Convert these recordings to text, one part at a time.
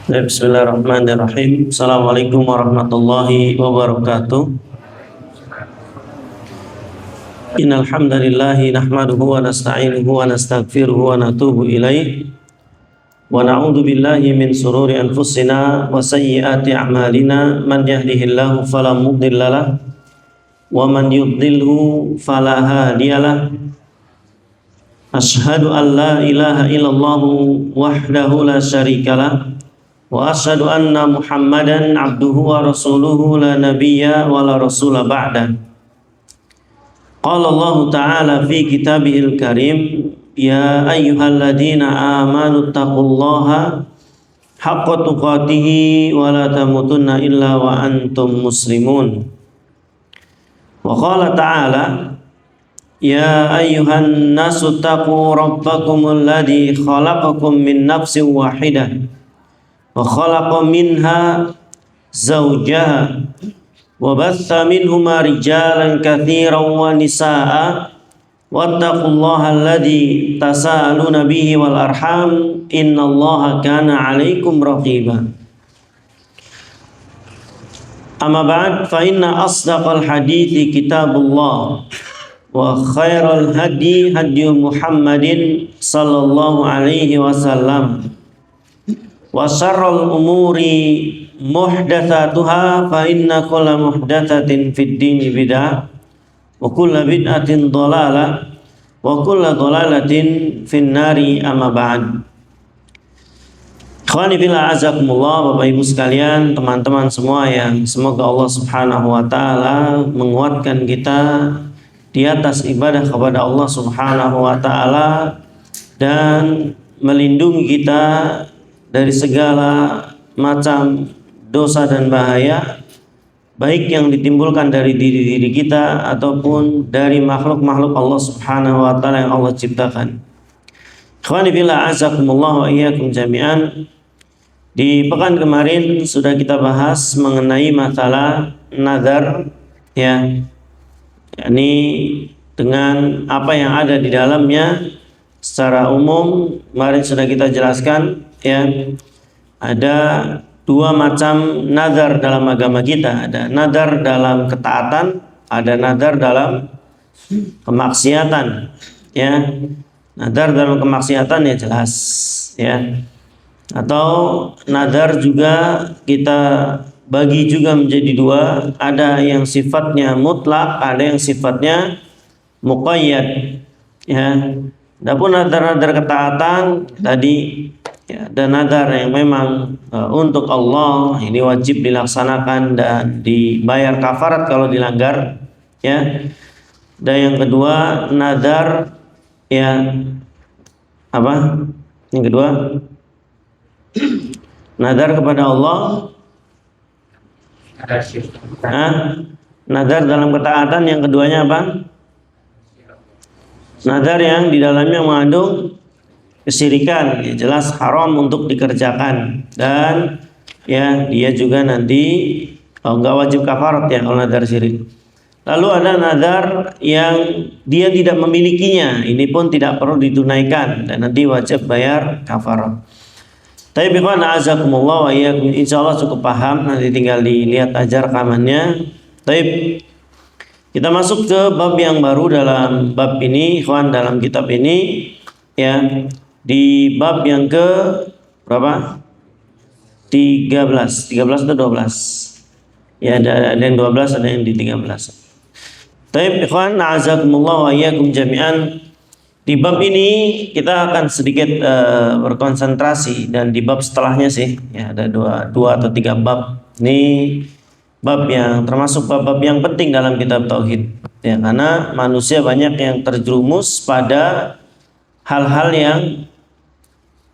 Bismillahirrahmanirrahim. Assalamualaikum warahmatullahi wabarakatuh. Innal hamdalillahi nahmaduhu wa nasta'inuhu wa nastaghfiruhu wa natubu ilaih. Wa na'udzu billahi min sururi anfusina wa sayyiati a'malina. Man yahdihillahu fala mudhillalah wa man yudlilhu fala hadiyalah. Asyhadu an la ilaha illallah wahdahu la syarikalah wa asyhadu anna Muhammadan abduhu wa rasuluhu la nabiyya wa la rasula ba'da. Qala Allah Ta'ala fi kitabihil karim, ya ayyuhalladzina amanu taqullaha haqqa tuqatih wa la tamutunna illa wa antum muslimun. Wa qala ta'ala, ya ayyuhan nasu taqu rabbakumul ladzi khalaqakum min nafsin wahidah wa khalaqa minha zawjaha wa batha minhuma rijalan katsiran wa nisaa'a wattaqullaha alladzi tasaaluna bihi wal arham innallaha kana 'alaikum raqiba. Amma ba'd, fa inna asdaqal hadithi kitabullah wa khairal hadi hadi Muhammadin sallallahu alaihi wasallam wa syarrul umuri muhdatsatuha fa inna kulla muhdatsatin fid dini bid'ah wa kulla bid'atin dhalalah wa kulla dhalalatin fin nari amma ba'd. Ikhwani fillah azakumullah, Bapak Ibu sekalian, teman-teman semua yang semoga Allah Subhanahu wa taala menguatkan kita di atas ibadah kepada Allah Subhanahu wa taala dan melindungi kita dari segala macam dosa dan bahaya, baik yang ditimbulkan dari diri kita ataupun dari makhluk-makhluk Allah Subhanahu wa taala yang Allah ciptakan. Ikhwani fillah azakumullah wa iyyakum jami'an. Di pekan kemarin sudah kita bahas mengenai masalah nazar, ya, yakni dengan apa yang ada di dalamnya secara umum. Kemarin sudah kita jelaskan, ya, ada dua macam nazar dalam agama kita. Ada nazar dalam ketaatan, ada nazar dalam kemaksiatan, ya. Nazar dalam kemaksiatan ya jelas, ya. Atau nazar juga kita bagi juga menjadi dua, ada yang sifatnya mutlak, ada yang sifatnya muqayyad, ya. Adapun nazar-nazar ketaatan tadi, ya, ada nazar yang memang untuk Allah, ini wajib dilaksanakan dan dibayar kafarat kalau dilanggar, ya. Dan yang kedua nazar, ya, apa? Yang kedua nazar kepada Allah, nazar dalam ketaatan. Yang keduanya apa? Nazar yang di dalamnya mengandung kesyirikan, ya, jelas haram untuk dikerjakan, dan ya dia juga nanti enggak wajib kafarat, ya, kalau nazar syirik. Lalu ada nazar yang dia tidak memilikinya, ini pun tidak perlu ditunaikan dan nanti wajib bayar kafarat. Tapi ikhwan azakumullah wa iyyakum, insyaallah cukup paham, nanti tinggal dilihat aja rekamannya. Tapi kita masuk ke bab yang baru dalam bab ini, ikhwan, dalam kitab ini, ya, di bab yang ke berapa? 13 atau 12? Ya, ada yang 12, ada yang di 13. Tapi ikhwan azakumullah wa iyyakum jami'an, di bab ini kita akan sedikit berkonsentrasi, dan di bab setelahnya sih, ya, ada dua atau tiga bab. Ini bab yang termasuk bab-bab yang penting dalam kitab tauhid, ya, karena manusia banyak yang terjerumus pada hal-hal yang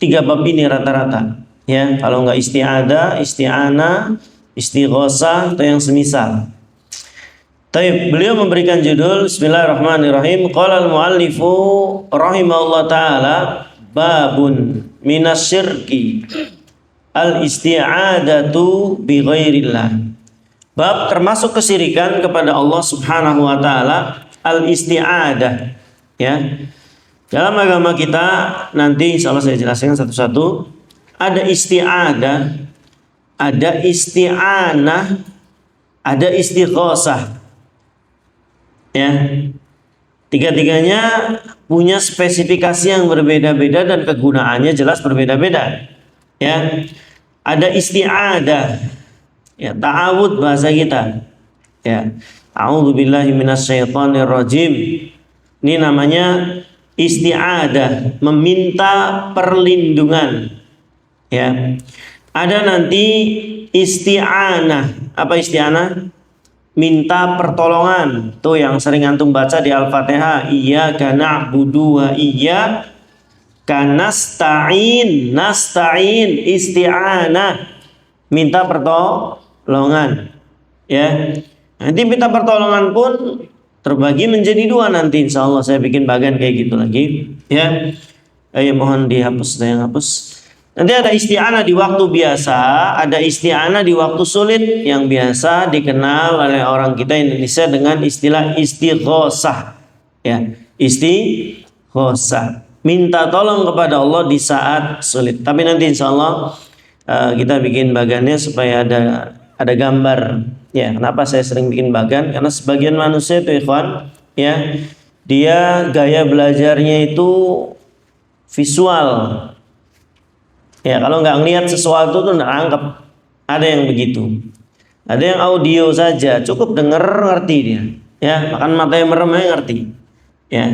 tiga bab ini rata-rata, ya. Kalau nggak isti'adah, isti'anah, istighosah atau yang semisal. Taib, beliau memberikan judul Bismillahirrahmanirrahim. Qala al-muallifu rahimahullah ta'ala, babun minasyirki al-isti'adatu bi ghairillah. Bab termasuk kesyirikan kepada Allah Subhanahu wa taala, al-isti'adah, ya. Dalam agama kita nanti insya Allah saya jelaskan satu-satu. ada isti'adah, ada isti'anah, ada istighosah. Ya. Tiga-tiganya punya spesifikasi yang berbeda-beda dan kegunaannya jelas berbeda-beda. Ya. Ada isti'adah. Ya, ta'awud bahasa kita. Ya. A'udzubillahi minasyaitonirrajim. Ini namanya isti'adah, meminta perlindungan. Ya. Ada nanti isti'anah. Apa isti'anah? Minta pertolongan. Tuh yang sering antum baca di Al-Fatihah, iyyaka na'budu wa iyyaka nasta'in. Nasta'in isti'anah, minta pertolongan. Ya. Nanti minta pertolongan pun terbagi menjadi dua nanti, insya Allah saya bikin bagian kayak gitu lagi. Ya. Ayo mohon dihapus, saya hapus. Nanti ada isti'anah di waktu biasa, ada isti'anah di waktu sulit yang biasa dikenal oleh orang kita Indonesia dengan istilah istighosah. Ya, istighosah. Minta tolong kepada Allah di saat sulit. Tapi nanti insya Allah kita bikin bagannya supaya ada gambar. Ya, kenapa saya sering bikin bagan? Karena sebagian manusia itu ikhwan, ya, dia gaya belajarnya itu visual. Ya, kalau nggak ngelihat sesuatu tuh nggak anggap. Ada yang begitu. Ada yang audio saja, cukup denger ngerti dia. Ya, bahkan matanya merem aja ngerti. Ya,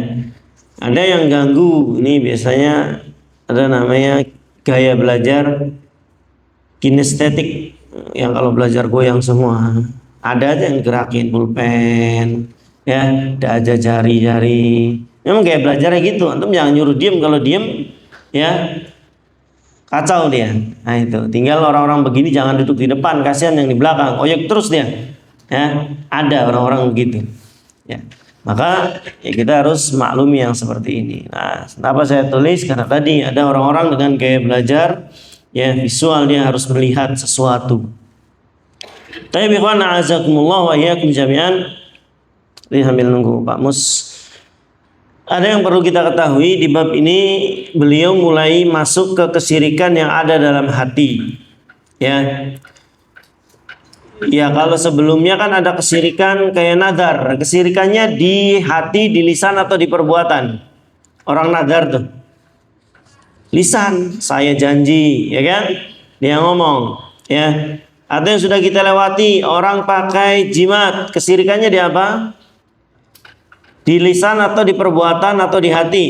ada yang ganggu. Ini biasanya ada namanya gaya belajar kinestetik. Yang kalau belajar goyang semua. Ada aja yang gerakin pulpen. Ya, ada aja jari-jari. Memang kayak belajarnya gitu. Antum jangan nyuruh diem. Kalau diem, ya kacau dia. Nah itu, tinggal orang-orang begini jangan duduk di depan, kasihan yang di belakang, oyek terus dia. Ya, ada orang-orang begitu. Ya, maka ya kita harus maklumi yang seperti ini. Nah, kenapa saya tulis? Karena tadi ada orang-orang dengan gaya belajar, ya visual, dia harus melihat sesuatu. Tapi ikhwan a'azakumullah wa iyyakum jami'an. Ini sambil nunggu Pak Mus. Ada yang perlu kita ketahui di bab ini, beliau mulai masuk ke kesyirikan yang ada dalam hati. Ya. Ya, kalau sebelumnya kan ada kesyirikan kayak nadar. Kesyirikannya di hati, di lisan atau di perbuatan. Orang nadar tuh. Lisan, saya janji, ya kan? Dia ngomong, ya. Atau yang sudah kita lewati, orang pakai jimat, kesyirikannya di apa? Di lisan atau di perbuatan atau di hati?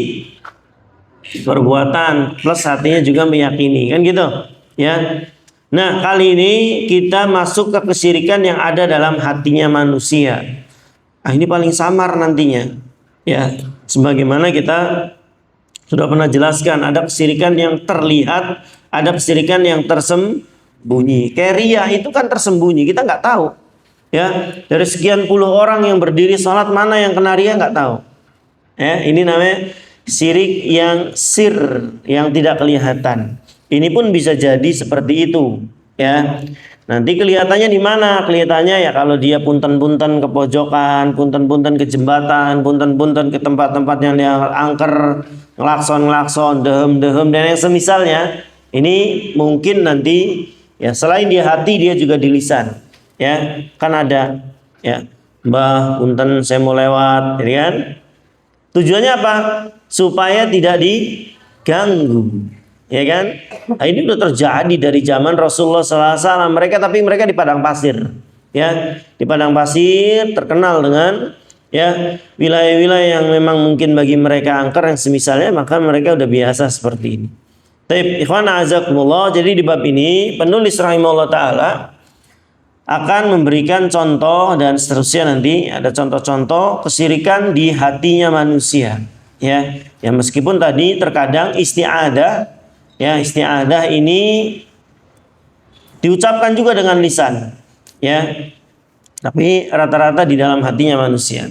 Perbuatan plus hatinya juga meyakini, kan gitu ya. Nah, kali ini kita masuk ke kesyirikan yang ada dalam hatinya manusia. Ini paling samar nantinya, ya. Sebagaimana kita sudah pernah jelaskan, ada kesyirikan yang terlihat, ada kesyirikan yang tersembunyi. Kayak riya itu kan tersembunyi, kita nggak tahu. Ya, dari sekian puluh orang yang berdiri sholat, mana yang kena riya nggak tahu. Ya, ini namanya syirik yang sir, yang tidak kelihatan. Ini pun bisa jadi seperti itu. Ya, nanti kelihatannya di mana? Kelihatannya ya kalau dia punten-punten ke pojokan, punten-punten ke jembatan, punten-punten ke tempat-tempat yang dia angker, ngelakson-ngelakson, dehem-dehem dan yang semisalnya. Ini mungkin nanti ya selain di hati dia juga di lisan. Ya, kan ada ya, Mbah punten saya mau lewat, ya kan? Tujuannya apa? Supaya tidak diganggu, ya kan? Nah, ini sudah terjadi dari zaman Rasulullah SAW. Mereka di padang pasir, ya, di padang pasir terkenal dengan ya wilayah-wilayah yang memang mungkin bagi mereka angker yang semisalnya, maka mereka udah biasa seperti ini. Tapi ikhwan azakumullah, jadi di bab ini penulis rahimahullah taala akan memberikan contoh dan seterusnya, nanti ada contoh-contoh kesyirikan di hatinya manusia, ya. Ya meskipun tadi terkadang isti'adah, ya isti'adah ini diucapkan juga dengan lisan, ya. Tapi rata-rata di dalam hatinya manusia.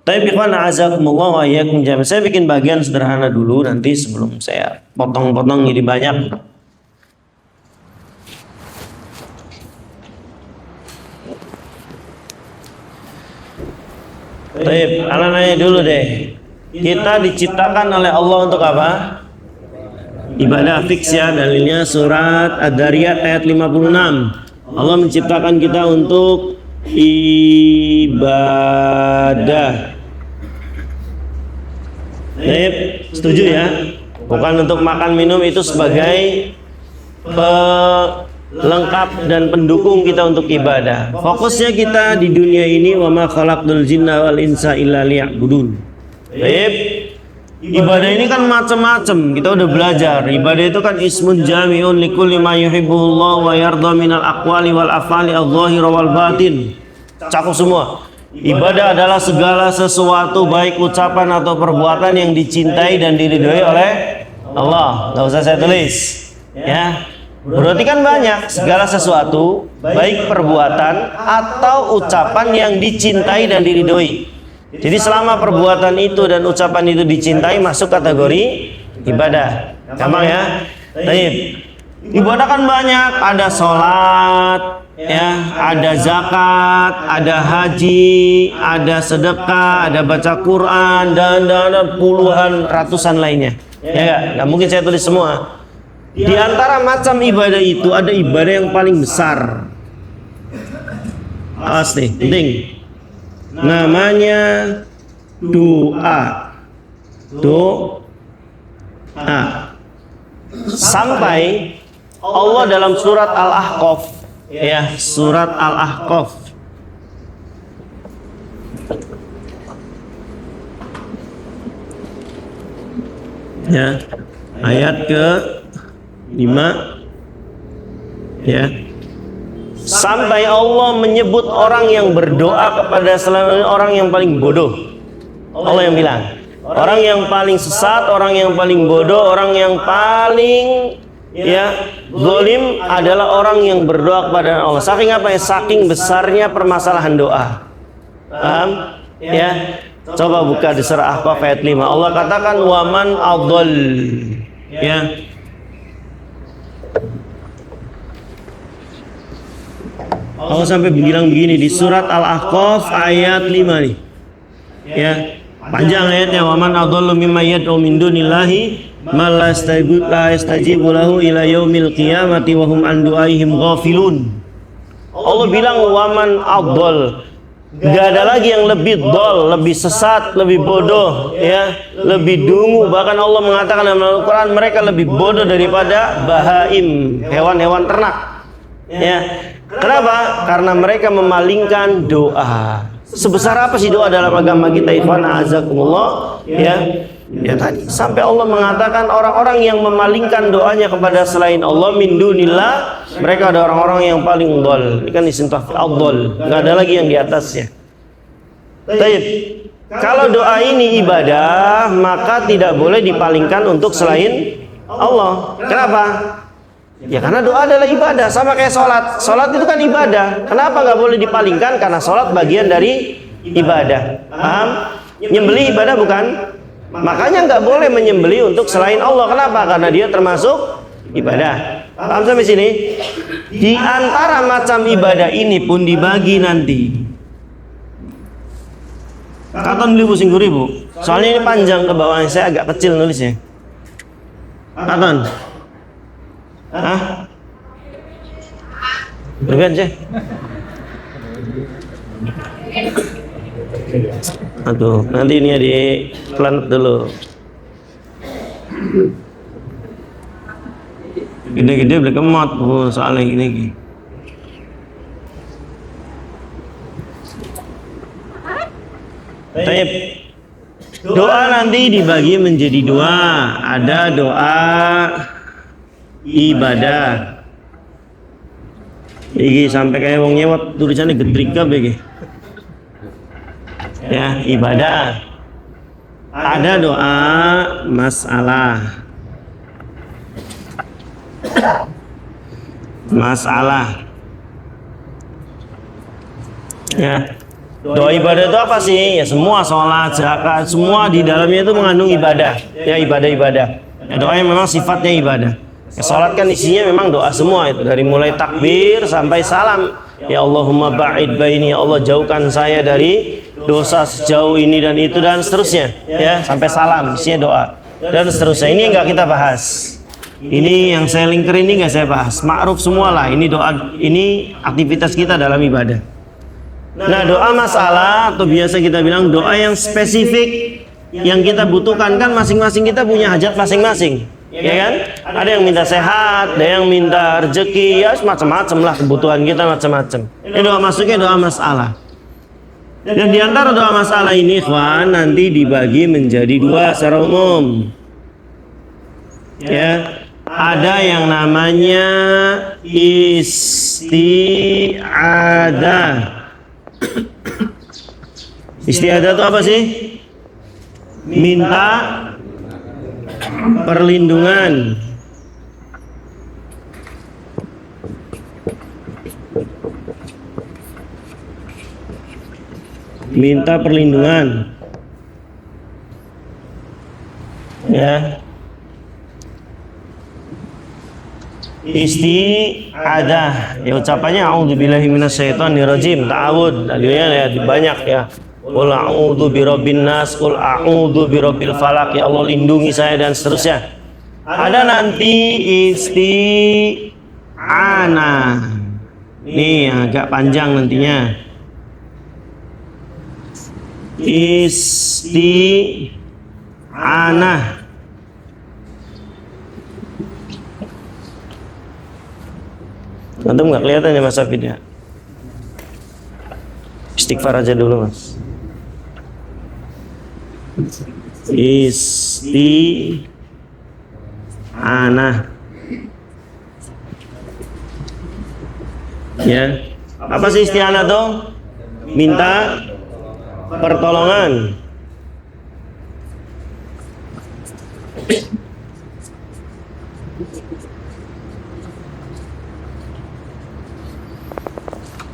Tapi ikhwan a'azakumullah wa iyyakum jami'an. Saya bikin bagian sederhana dulu nanti sebelum saya potong-potong jadi banyak. Baik, ana nanya dulu deh. Kita diciptakan oleh Allah untuk apa? ibadah fix ya, dalilnya surat Ad-Dariyat ayat 56. Allah menciptakan kita untuk ibadah. Setuju ya? Bukan untuk makan minum, itu sebagai pelengkap dan pendukung kita untuk ibadah. Fokusnya kita di dunia ini, wa ma khalaqtul jinna wal insa illa liya'budun. Ibadah ini kan macam-macam. Kita udah belajar. Ibadah itu kan ismun jami'un likulli ma yuhibbullah wa yarda minal aqwali wal af'ali adh-dhahira wal batin. Cakup semua. Ibadah adalah segala sesuatu, baik ucapan atau perbuatan yang dicintai dan diridhoi oleh Allah. Nggak usah saya tulis ya. Berarti kan banyak segala sesuatu, baik perbuatan atau ucapan yang dicintai dan diridhoi. Jadi selama perbuatan itu dan ucapan itu dicintai, masuk kategori ibadah. Gampang ya? Baik. Ibadah kan banyak, ada sholat, ya, ada zakat, ada haji, ada sedekah, ada baca Quran, dan puluhan ratusan lainnya. Ya nggak mungkin saya tulis semua. Di antara macam ibadah itu ada ibadah yang paling besar. Awas nih, penting. Namanya doa. Sampai Allah dalam surat Al-Ahqaf, ya, surat Al-Ahqaf ya, ayat ke-5 ya. Sampai Allah menyebut orang yang berdoa kepada selain orang yang paling bodoh. Allah yang bilang, orang yang paling sesat, orang yang paling bodoh, orang yang paling zalim adalah orang yang berdoa kepada Allah. Saking apa ya? Saking besarnya permasalahan doa. Paham? Ya. Coba buka di surah Ahqaf ayat 5. Allah katakan waman adall. Ya. Allah sampai bilang begini di surat Al-Ahqaf ayat 5 nih. Ya, panjang ayatnya. Waman adallu mimma yad'u min dunillahi ma la yastajibu lahu ila yaumil qiyamati wa hum an du'aihim ghafilun. Allah bilang waman adall. Gak ada lagi yang lebih dol, lebih sesat, lebih bodoh, ya, lebih dungu. Bahkan Allah mengatakan dalam Al-Quran mereka lebih bodoh daripada bahaim, hewan-hewan ternak. Ya, kenapa? Karena mereka memalingkan doa. Sebesar apa sih doa dalam agama kita, ikhwan azakumullah? Ya, ya tadi sampai Allah mengatakan orang-orang yang memalingkan doanya kepada selain Allah min dunillah, mereka ada orang-orang yang paling dhal. Ini kan isim tafdhil ad-dhal, nggak ada lagi yang di atasnya. Baik. Kalau doa ini ibadah, maka tidak boleh dipalingkan untuk selain Allah. Kenapa? Ya karena doa adalah ibadah, sama kayak sholat. Sholat itu kan ibadah. Kenapa nggak boleh dipalingkan? Karena sholat bagian dari ibadah. Paham? Nyembeli ibadah bukan? Makanya nggak boleh menyembeli untuk selain Allah. Kenapa? Karena dia termasuk ibadah. Paham sampai sini? Di antara macam ibadah ini pun dibagi nanti. Kapan beli pusing ribu? Soalnya ini panjang ke bawahnya, saya agak kecil nulisnya. Kapan? Hah? Berben sih? Aduh, nanti ini ya di planet dulu. Gede-gede beli kemot, soalnya gini. Taib. Doa nanti dibagi menjadi dua. Ada doa ibadah. Iki sampai kayak wong nyewot tulisannya gedrika begi. Ya, ibadah. Ada doa masalah. Ya. Doa ibadah itu apa sih? Ya semua sholat, zakat, semua di dalamnya itu mengandung ibadah. Ya ibadah-ibadah. Ya, doa yang memang sifatnya ibadah. Ya, sholat kan isinya memang doa semua itu, dari mulai takbir sampai salam. Ya Allahumma ba'id baini, ya Allah jauhkan saya dari dosa sejauh ini dan itu dan seterusnya. Ya sampai salam isinya doa dan seterusnya. Ini yang nggak kita bahas. Ini yang saya linker ini nggak saya bahas. Ma'ruf semua lah. Ini doa, ini aktivitas kita dalam ibadah. Nah, doa masalah atau biasa kita bilang doa yang spesifik yang kita butuhkan, kan masing-masing kita punya hajat masing-masing, ya kan? Ada yang minta sehat, ada yang minta rezeki, ya macam-macam lah kebutuhan kita macam-macam. Ini doa masuknya doa masalah. Dan di antara doa masalah ini, ikhwan, nanti dibagi menjadi dua secara umum. Ya, ada yang namanya isti'adah. Isti'adah itu apa sih? Minta perlindungan. Minta perlindungan. Ya. Isti'adah, ya ucapannya a'udzubillahi minasyaitonirrajim, ta'awud, dalilnya ya banyak ya. Qul a'udzu birabbin nas, qul a'udzu birabbil falaq, ya Allah lindungi saya, dan seterusnya. Ada nanti isti'anah. Nih agak panjang nantinya. Isti'anah. Antum nggak kelihatan ya Mas Afid ya? Istighfar aja dulu Mas. Isti'anah. Ya. Apa sih isti'anah tuh? Minta pertolongan.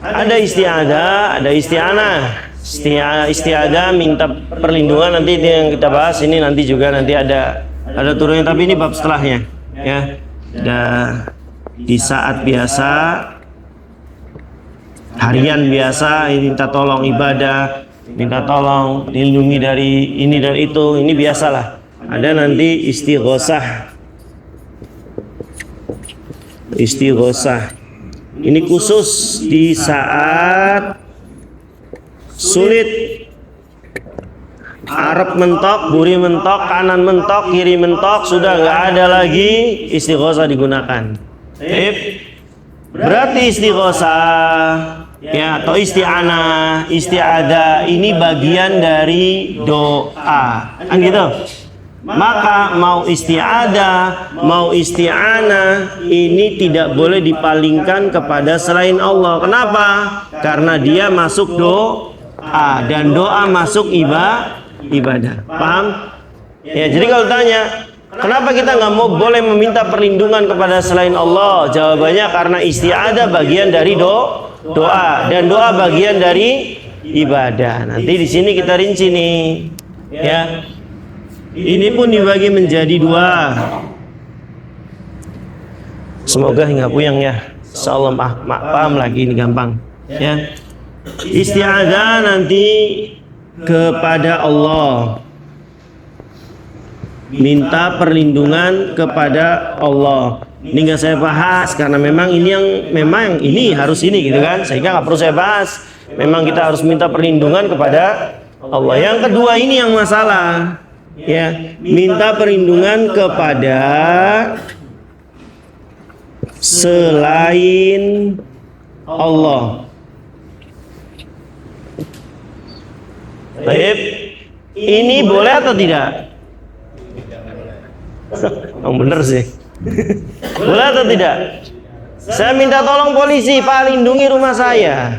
Ada isti'adah, ada isti'anah. Isti'adah minta perlindungan, nanti yang kita bahas ini nanti juga nanti ada turunnya, tapi ini bab setelahnya ya. Di saat biasa, harian biasa, minta tolong ibadah, minta tolong dilindungi dari ini dan itu, ini biasalah. Ada nanti istighosah. Ini khusus di saat sulit, Arab mentok, buri mentok, kanan mentok, kiri mentok, sudah nggak ada lagi, istighosah digunakan. Berarti istighosah ya atau isti'adah ini bagian dari doa, kan gitu. Maka mau isti'adah, mau isti'anah, ini tidak boleh dipalingkan kepada selain Allah. Kenapa? Karena dia masuk doa, dan doa masuk ibadah. Paham? Ya, jadi kalau tanya, kenapa kita nggak mau boleh meminta perlindungan kepada selain Allah? Jawabannya karena isti'adah bagian dari doa, dan doa bagian dari ibadah. Nanti di sini kita rinci nih, ya. Ini pun dibagi menjadi dua. Semoga nggak puyeng ya. Insyaallah paham lagi, ini gampang. Ya. Isti'adah nanti kepada Allah. Minta perlindungan kepada Allah. Ini nggak saya bahas karena memang ini ini harus ini gitu kan. Sehingga nggak perlu saya bahas. Memang kita harus minta perlindungan kepada Allah. Yang kedua ini yang masalah. Ya, minta perlindungan kepada selain Allah. Baik, ini boleh atau tidak? Oh, bener sih. Boleh atau tidak? Saya minta tolong polisi, Pak, lindungi rumah saya.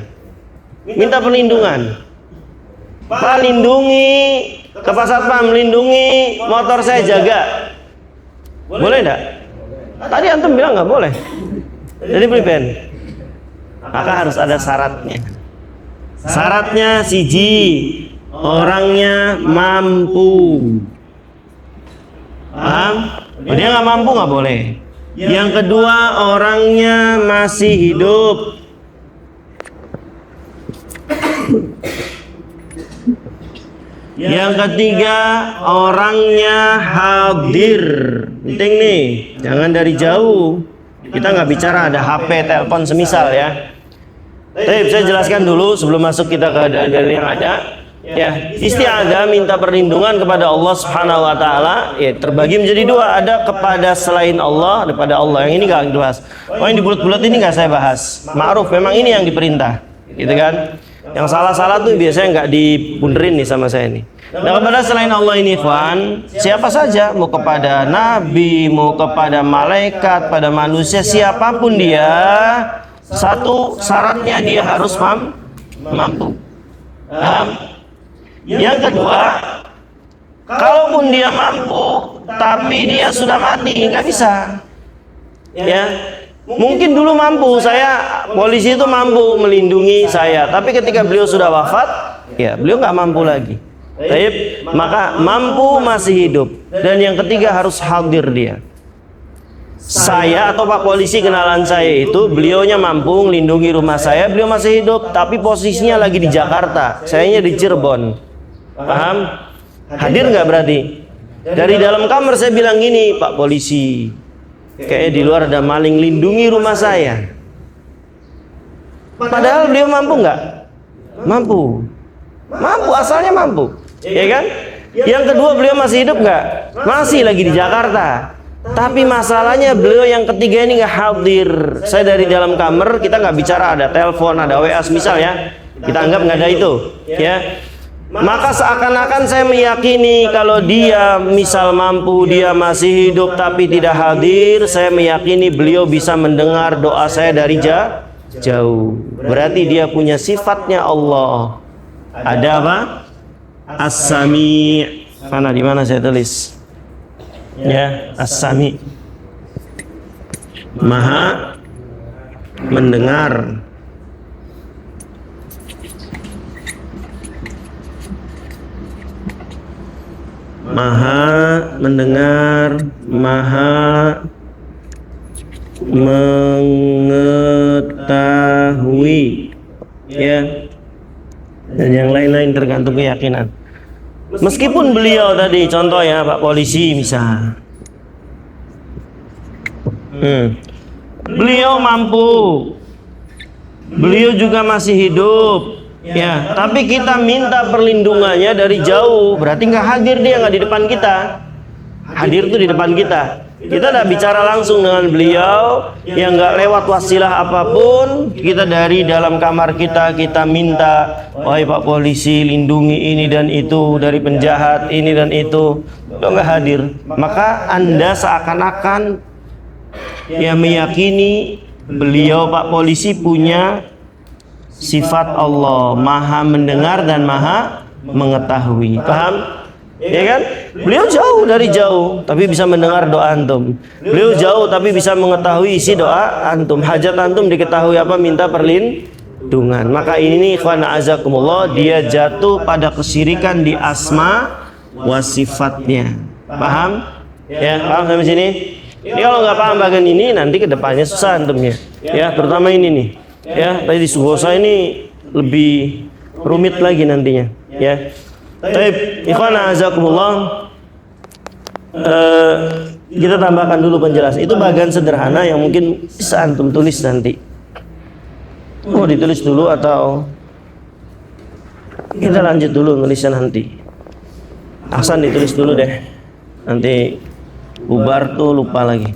Minta perlindungan. Pak, lindungi ke Pak Satpam, lindungi motor saya, jaga. Boleh enggak? Tadi antum bilang nggak boleh. Jadi priben. Maka harus ada syaratnya. Syaratnya siji, orangnya mampu. Paham? Dia nggak mampu nggak boleh. Yang kedua, orangnya masih hidup. Yang ketiga, orangnya hadir. Penting nih, jangan dari jauh. Kita nggak bicara ada HP, telepon semisal ya. Tapi saya jelaskan dulu sebelum masuk kita ke dalil yang ada. Ya, isti'adzah minta perlindungan kepada Allah Subhanahu wa taala ya terbagi menjadi dua, ada kepada selain Allah, ada pada Allah. Yang ini enggak dibahas. Oh, yang di bulat-bulat ini enggak saya bahas. Ma'ruf, memang ini yang diperintah. Gitu kan? Yang salah-salah tuh biasanya enggak dipunderin nih sama saya nih. Nah, kepada selain Allah ini ikhwan, siapa saja, mau kepada nabi, mau kepada malaikat, pada manusia, siapapun dia, satu syaratnya dia harus mampu. Yang kedua, kalaupun dia mampu tapi dia sudah mati, nggak bisa. Ya, mungkin dulu mampu, saya polisi itu mampu melindungi saya, tapi ketika beliau sudah wafat, ya beliau nggak mampu lagi. Baik, maka mampu masih hidup. Dan yang ketiga harus hadir dia. Saya atau Pak Polisi kenalan saya itu, beliaunya mampu melindungi rumah saya, beliau masih hidup, tapi posisinya lagi di Jakarta, sayanya di Cirebon. Paham? Hadir nggak berarti? Dari dalam kamar saya bilang gini, Pak Polisi, kayaknya di luar ada maling, lindungi rumah saya. Padahal beliau mampu nggak? Mampu, asalnya mampu, ya kan? Yang kedua, beliau masih hidup nggak? Masih, lagi di Jakarta. Tapi masalahnya beliau yang ketiga ini nggak hadir. Saya dari dalam kamar, kita nggak bicara ada telepon, ada WA misal ya. Kita anggap nggak ada itu, ya. Maka seakan-akan saya meyakini kalau dia misal mampu, dia masih hidup tapi tidak hadir, saya meyakini beliau bisa mendengar doa saya dari jauh. Berarti dia punya sifatnya Allah. Ada apa? As-Sami'. Mana, di mana saya tulis? Ya, As-Sami'. Maha mendengar. Maha mendengar, maha mengetahui, ya, dan yang lain-lain tergantung keyakinan. Meskipun beliau tadi contoh ya Pak Polisi misal, beliau mampu, beliau juga masih hidup. Ya, tapi kita minta perlindungannya dari jauh, berarti nggak hadir, dia nggak di depan kita. Hadir tuh di depan kita. Kita tidak bicara langsung dengan beliau, yang nggak lewat wasilah apapun. Kita dari dalam kamar kita minta, wahai Pak Polisi, lindungi ini dan itu dari penjahat ini dan itu. Beliau nggak hadir, maka Anda seakan-akan ya meyakini beliau Pak Polisi punya sifat Allah, maha mendengar dan maha mengetahui. Paham? Ya kan? Beliau jauh dari jauh tapi bisa mendengar doa antum. Beliau jauh tapi bisa mengetahui isi doa antum. Hajat antum diketahui apa, minta perlindungan. Maka ini ikhwan azakumullah, dia jatuh pada kesyirikan di asma wa sifatnya. Paham? Ya, paham sampai sini? Ini kalau nggak paham bagian ini, nanti kedepannya susah antumnya. Ya, terutama ini nih. Ya, tadi di Subosa ini lebih rumit lagi nantinya. Ya. Baik, ikhwan azakumullah, kita tambahkan dulu penjelasan. Itu bagian sederhana yang mungkin bisa antum tulis nanti. Mau ditulis dulu atau kita lanjut dulu nulisnya nanti? Hasan ditulis dulu deh. Nanti bubar tuh lupa lagi.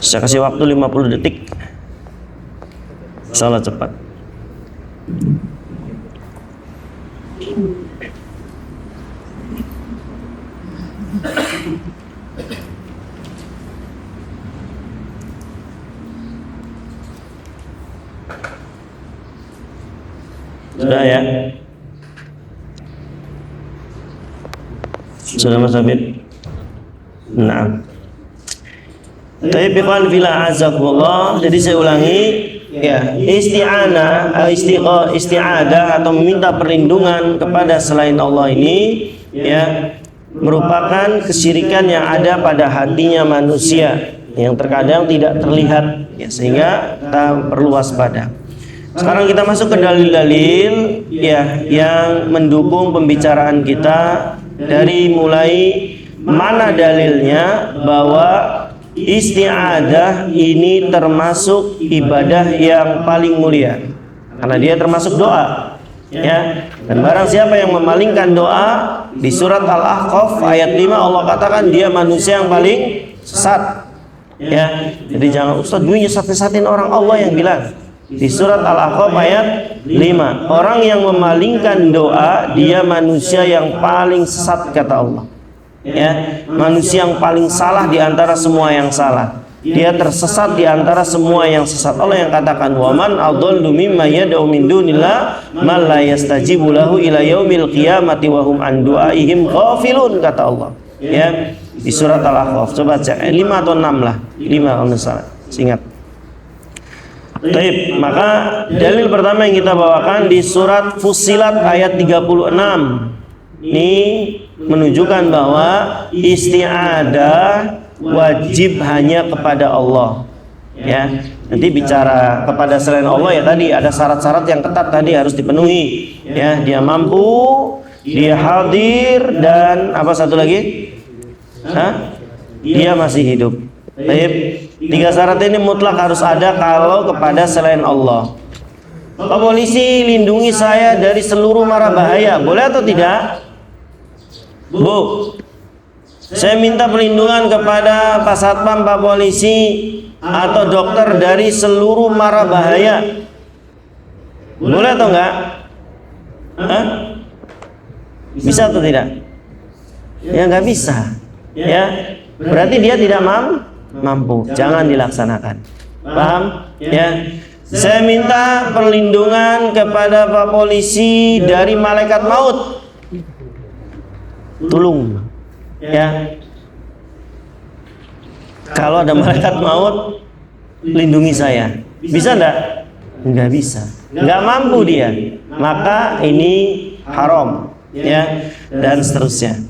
Saya kasih waktu 50 detik. Salah cepat. Sudah ya? Sudah Mas Habib? Nah. Tapi ikhwan fillah azakumullah, jadi saya ulangi ya, isti'adah atau meminta perlindungan kepada selain Allah ini ya merupakan kesyirikan yang ada pada hatinya manusia yang terkadang tidak terlihat ya, sehingga kita perlu waspada. Sekarang kita masuk ke dalil-dalil ya yang mendukung pembicaraan kita, dari mulai mana dalilnya bahwa isti'adah ini termasuk ibadah yang paling mulia karena dia termasuk doa ya. Dan barang siapa yang memalingkan doa, di surat Al-Ahqaf ayat 5 Allah katakan dia manusia yang paling sesat ya. Jadi jangan Ustaz gue nyesat-nyesatin orang, Allah yang bilang di surat Al-Ahqaf ayat 5, orang yang memalingkan doa dia manusia yang paling sesat kata Allah ya, manusia yang paling salah di antara semua yang salah, dia tersesat di antara semua yang sesat. Allah yang katakan waman adallu mimma yad'u min dunillah man la yastajibu lahu ila yaumil qiyamati wa hum an du'aihim ghafilun kata Allah ya, di surat Al-Ahqaf. Coba cek 5 atau 6 lah, 5 kalau salah, ingat. Baik, maka dalil pertama yang kita bawakan di surat Fussilat ayat 36. Ini menunjukkan bahwa isti'adah wajib hanya kepada Allah. Ya, nanti bicara kepada selain Allah ya tadi ada syarat-syarat yang ketat tadi harus dipenuhi. Ya, dia mampu, dia hadir, dan apa satu lagi? Dia masih hidup. Baik. 3 syarat ini mutlak harus ada kalau kepada selain Allah. Pak polisi, lindungi saya dari seluruh mara bahaya, boleh atau tidak? Bu, saya minta perlindungan kepada Pak Satpam, Pak polisi, atau dokter dari seluruh mara bahaya, boleh atau enggak? Bisa atau tidak? Ya nggak bisa. Ya, berarti dia tidak mampu, jangan dilaksanakan. Paham? Ya. Saya minta perlindungan kepada Pak polisi dari malaikat maut. Tolong. Ya. Kalau ada malaikat maut, lindungi saya. Bisa enggak? Enggak bisa. Enggak mampu dia. Maka ini haram, ya, dan seterusnya.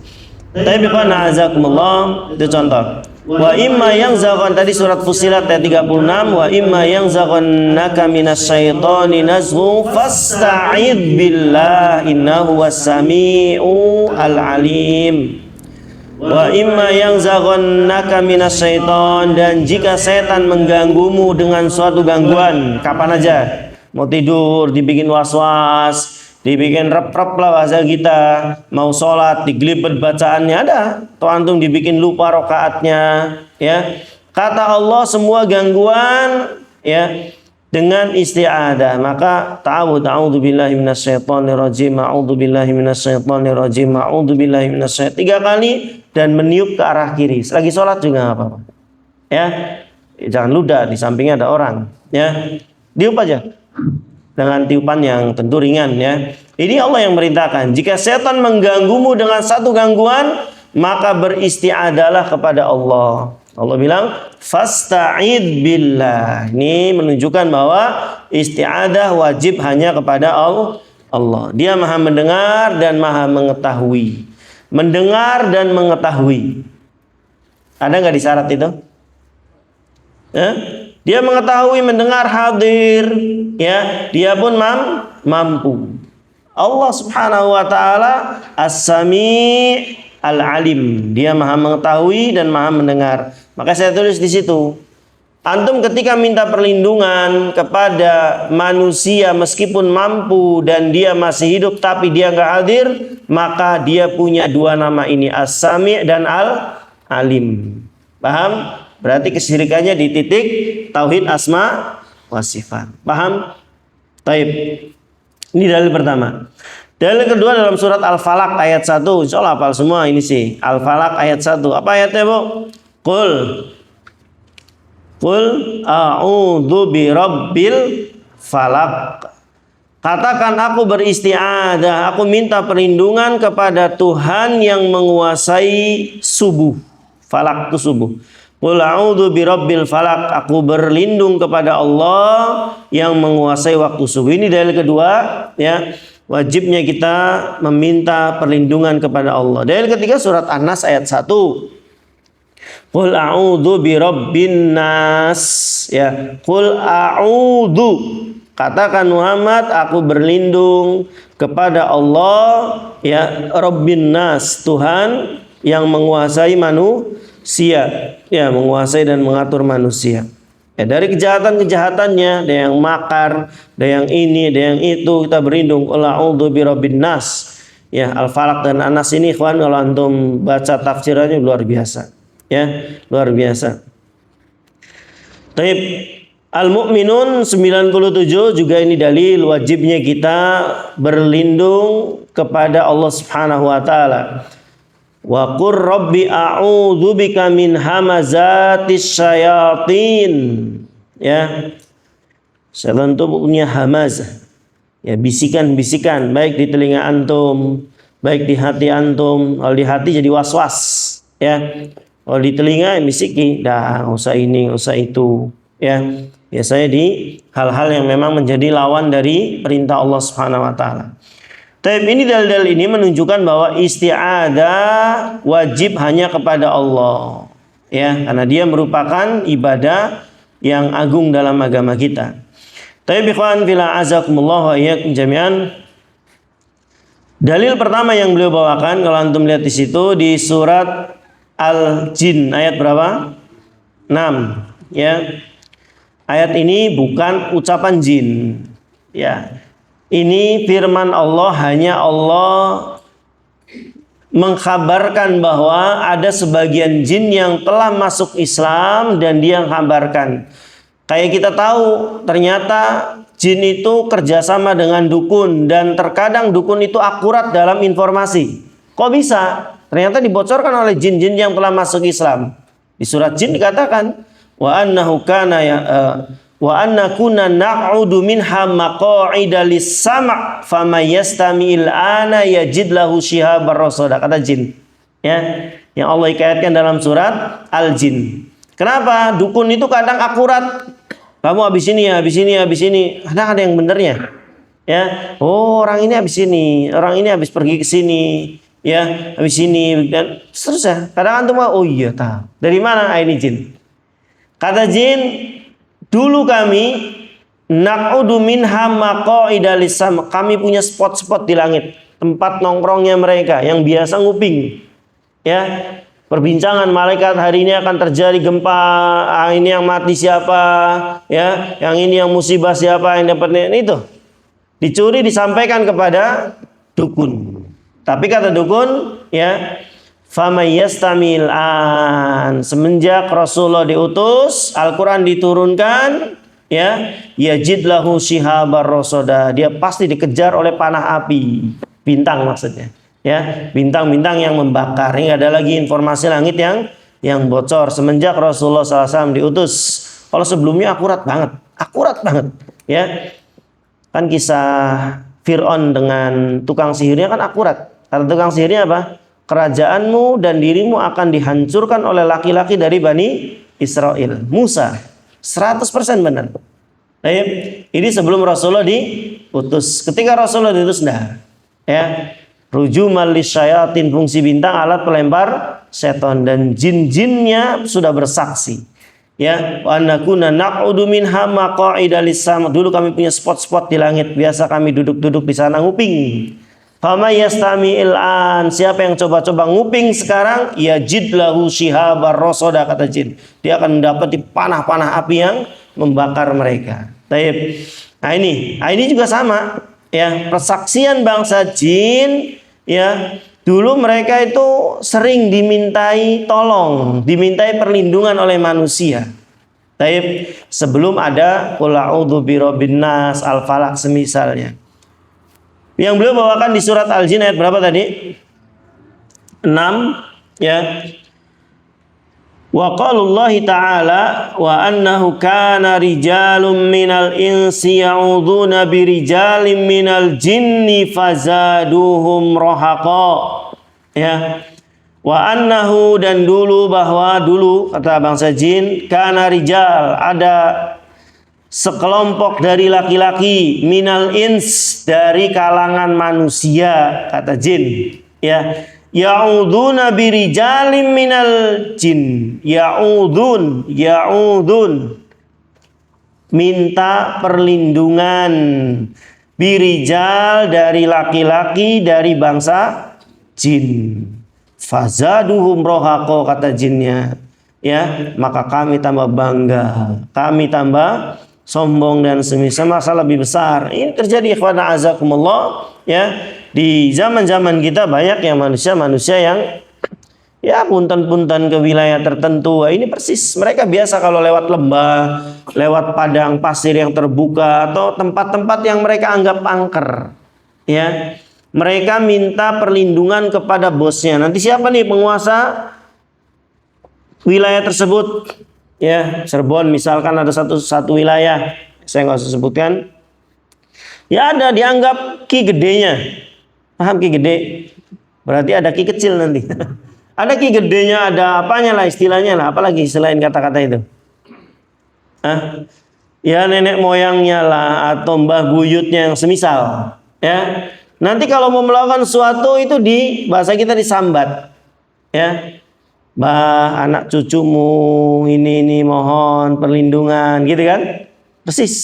Tapi azakumullah, itu contoh. Wa imma yang zagon tadi surat Fussilat ayat 36, wa imma yang zagonnaka minasyaitani nazghun fasta'id billah innahu was-sami'u al-alim. Wa imma yang zagonnaka minasyaiton, dan jika setan mengganggumu dengan suatu gangguan, kapan aja, mau tidur dibikin was-was, dibikin rep-rep lah bahasa kita, mau sholat digelibet bacaannya ada, atau antum dibikin lupa rokaatnya, ya. Kata Allah semua gangguan ya dengan isti'adah, maka a'udzubillahi minasyaitonirrajim, a'udzubillahi minasyaitonirrajim, a'udzubillahi minasyaitonirrajim 3 kali, dan meniup ke arah kiri. Selagi sholat juga nggak apa-apa. Ya, jangan ludah di sampingnya ada orang. Ya, diup aja dengan tiupan yang tentu ringan ya. Ini Allah yang merintahkan. Jika setan mengganggumu dengan satu gangguan, maka beristi'adalah kepada Allah. Allah bilang fasta'id billah. Ini menunjukkan bahwa isti'adah wajib hanya kepada Allah. Dia Maha mendengar dan Maha mengetahui. Mendengar dan mengetahui. Ada nggak di syarat itu? Dia mengetahui, mendengar, hadir, ya, dia pun mampu. Allah Subhanahu wa taala As-Sami' Al-Alim. Dia Maha mengetahui dan Maha mendengar. Maka saya tulis di situ, antum ketika minta perlindungan kepada manusia meskipun mampu dan dia masih hidup tapi dia nggak hadir, maka dia punya 2 nama ini, As-Sami' dan Al-Alim. Paham? Berarti kesyirikannya di titik tauhid asma wa sifat. Paham? Taib. Ini dalil pertama. Dalil kedua dalam surat Al-Falaq ayat 1. Insyaallah hafal semua ini sih. Al-Falaq ayat 1. Apa ayatnya, Bu? Qul a'udzu birabbil falaq. Katakan aku beristi'adah, aku minta perlindungan kepada Tuhan yang menguasai subuh. Falaq itu subuh. Qul a'udzu birabbil falaq, aku berlindung kepada Allah yang menguasai waktu subuh. Ini dalil kedua ya. Wajibnya kita meminta perlindungan kepada Allah. Dalil ketiga surat An-Nas ayat 1. Qul a'udzu birabbin nas ya. Qul a'udzu Katakan Muhammad, aku berlindung kepada Allah, ya, Rabbin Nas, Tuhan yang menguasai manusia, ya, menguasai dan mengatur manusia. Ya, dari kejahatan-kejahatannya, ada yang makar, ada yang ini, ada yang itu, kita berlindung. Qul a'udzu birabbin nas. Ya, Al-Falaq dan An-Nas ini ikhwan, kalau antum baca tafsirannya luar biasa. Ya, luar biasa. Taib. Al-Mu'minun 97 juga ini dalil wajibnya kita berlindung kepada Allah Subhanahu wa taala. Wa qur rabbi a'udzu bika min hamazatis syayatin. Ya. Setan itu punya hamazah. Ya, bisikan-bisikan baik di telinga antum, baik di hati antum. Kalau di hati jadi was-was, ya. Kalau di telinga bisiki, dah enggak usah ini, enggak usah itu, ya. Biasanya di hal-hal yang memang menjadi lawan dari perintah Allah Subhanahu wa taala. Tapi ini dalil-dalil ini menunjukkan bahwa isti'adzah wajib hanya kepada Allah, ya, karena dia merupakan ibadah yang agung dalam agama kita. Tapi ikhwan fillah azakumullah wa iyyakum jami'an. Dalil pertama yang beliau bawakan, kalau antum lihat di situ di surat Al-Jin ayat berapa? 6, ya. Ayat ini bukan ucapan jin, ya. Ini firman Allah, hanya Allah mengkhabarkan bahwa ada sebagian jin yang telah masuk Islam dan dia mengkhabarkan. Kayak kita tahu ternyata jin itu kerjasama dengan dukun dan terkadang dukun itu akurat dalam informasi. Kok bisa? Ternyata dibocorkan oleh jin-jin yang telah masuk Islam. Di surat Jin dikatakan wa annahu kana wa anna kunna na'udu minha maq'ida lis-sam' famay yastami'il ana yajid lahu shihabar rasada, kata jin, ya, yang Allah hikayatkan dalam surat Al-Jin. Kenapa? Dukun itu kadang akurat. Kamu habis ini ya, habis ini, habis ini. Kadang ada yang benernya. Ya, oh orang ini habis ini, orang ini habis pergi ke sini, ya, habis ini dan seterusnya. Kadang antum oh iya tahu. Dari mana? Ini jin. Kata jin, dulu kami naq'udu minha maq'ida lis-sam'. Kami punya spot-spot di langit, tempat nongkrongnya mereka yang biasa nguping. Ya, perbincangan malaikat hari ini akan terjadi gempa, ini yang mati siapa, ya, yang ini yang musibah siapa, yang dapat itu. Dicuri disampaikan kepada dukun. Tapi kata dukun, ya, famayastamil an, semenjak Rasulullah diutus, Al-Qur'an diturunkan, ya, yajid lahu shihabar rasada, dia pasti dikejar oleh panah api, bintang maksudnya. Ya, bintang-bintang yang membakar. Ini ada lagi informasi langit yang bocor semenjak Rasulullah SAW diutus. Kalau sebelumnya akurat banget, ya. Kan kisah Fir'aun dengan tukang sihirnya kan akurat. Kata tukang sihirnya apa? Kerajaanmu dan dirimu akan dihancurkan oleh laki-laki dari Bani Israel. Musa 100% benar. Nah, ini sebelum Rasulullah diutus. Ketika Rasulullah diutus, nah, ya. Rujumal lisyayatin, fungsi bintang alat pelempar setan, dan jin-jinnya sudah bersaksi. Ya, wa annakuna naq'udu minha maq'ida lis-sam'. Dulu kami punya spot-spot di langit, biasa kami duduk-duduk di sana nguping. Fama yastami'il an, siapa yang coba-coba nguping sekarang, yajid lahu shihabar rasada, kata jin. Dia akan mendapati panah-panah api yang membakar mereka. Taib. Nah ini juga sama, ya, persaksian bangsa jin. Ya, dulu mereka itu sering dimintai tolong, dimintai perlindungan oleh manusia. Taib, sebelum ada qul a'udzu birabbin nas, Al-Falaq semisalnya. Yang beliau bawakan di surat Al-Jin ayat berapa tadi? 6, ya. Wa qalullahi ta'ala wa annahu kana rijalun minal insi ya'udzuuna birijalin minal jinni fazaduhum rahaqa. Ya. Wa annahu, dan dulu, bahwa dulu kata bangsa jin, kana rijal, ada sekelompok dari laki-laki, minal ins, dari kalangan manusia, kata jin, ya. Ya'udzuuna birijalin minal jin. Ya'udun. minta perlindungan birijal dari laki-laki dari bangsa jin. Fazaduhum rohaqo, kata jinnya, ya, maka kami tambah bangga, kami tambah sombong dan semisal, masa lebih besar. Ini terjadi ikhwan azakumullah, ya, di zaman-zaman kita banyak yang manusia yang ya punten-punten ke wilayah tertentu. Ini persis mereka biasa kalau lewat lembah, lewat padang pasir yang terbuka atau tempat-tempat yang mereka anggap angker, ya, mereka minta perlindungan kepada bosnya. Nanti siapa nih penguasa wilayah tersebut? Ya, Cirebon misalkan ada satu wilayah, saya nggak usah sebutkan. Ya ada, dianggap ki gedenya. Paham ki gede? Berarti ada ki kecil nanti. Ada ki gedenya, ada apanya lah istilahnya lah. Apalagi selain kata-kata itu? Ya nenek moyangnya lah atau mbah buyutnya yang semisal. Ya. Nanti kalau mau melakukan sesuatu itu di bahasa kita disambat, ya, bah anak cucumu ini mohon perlindungan, gitu kan? Persis,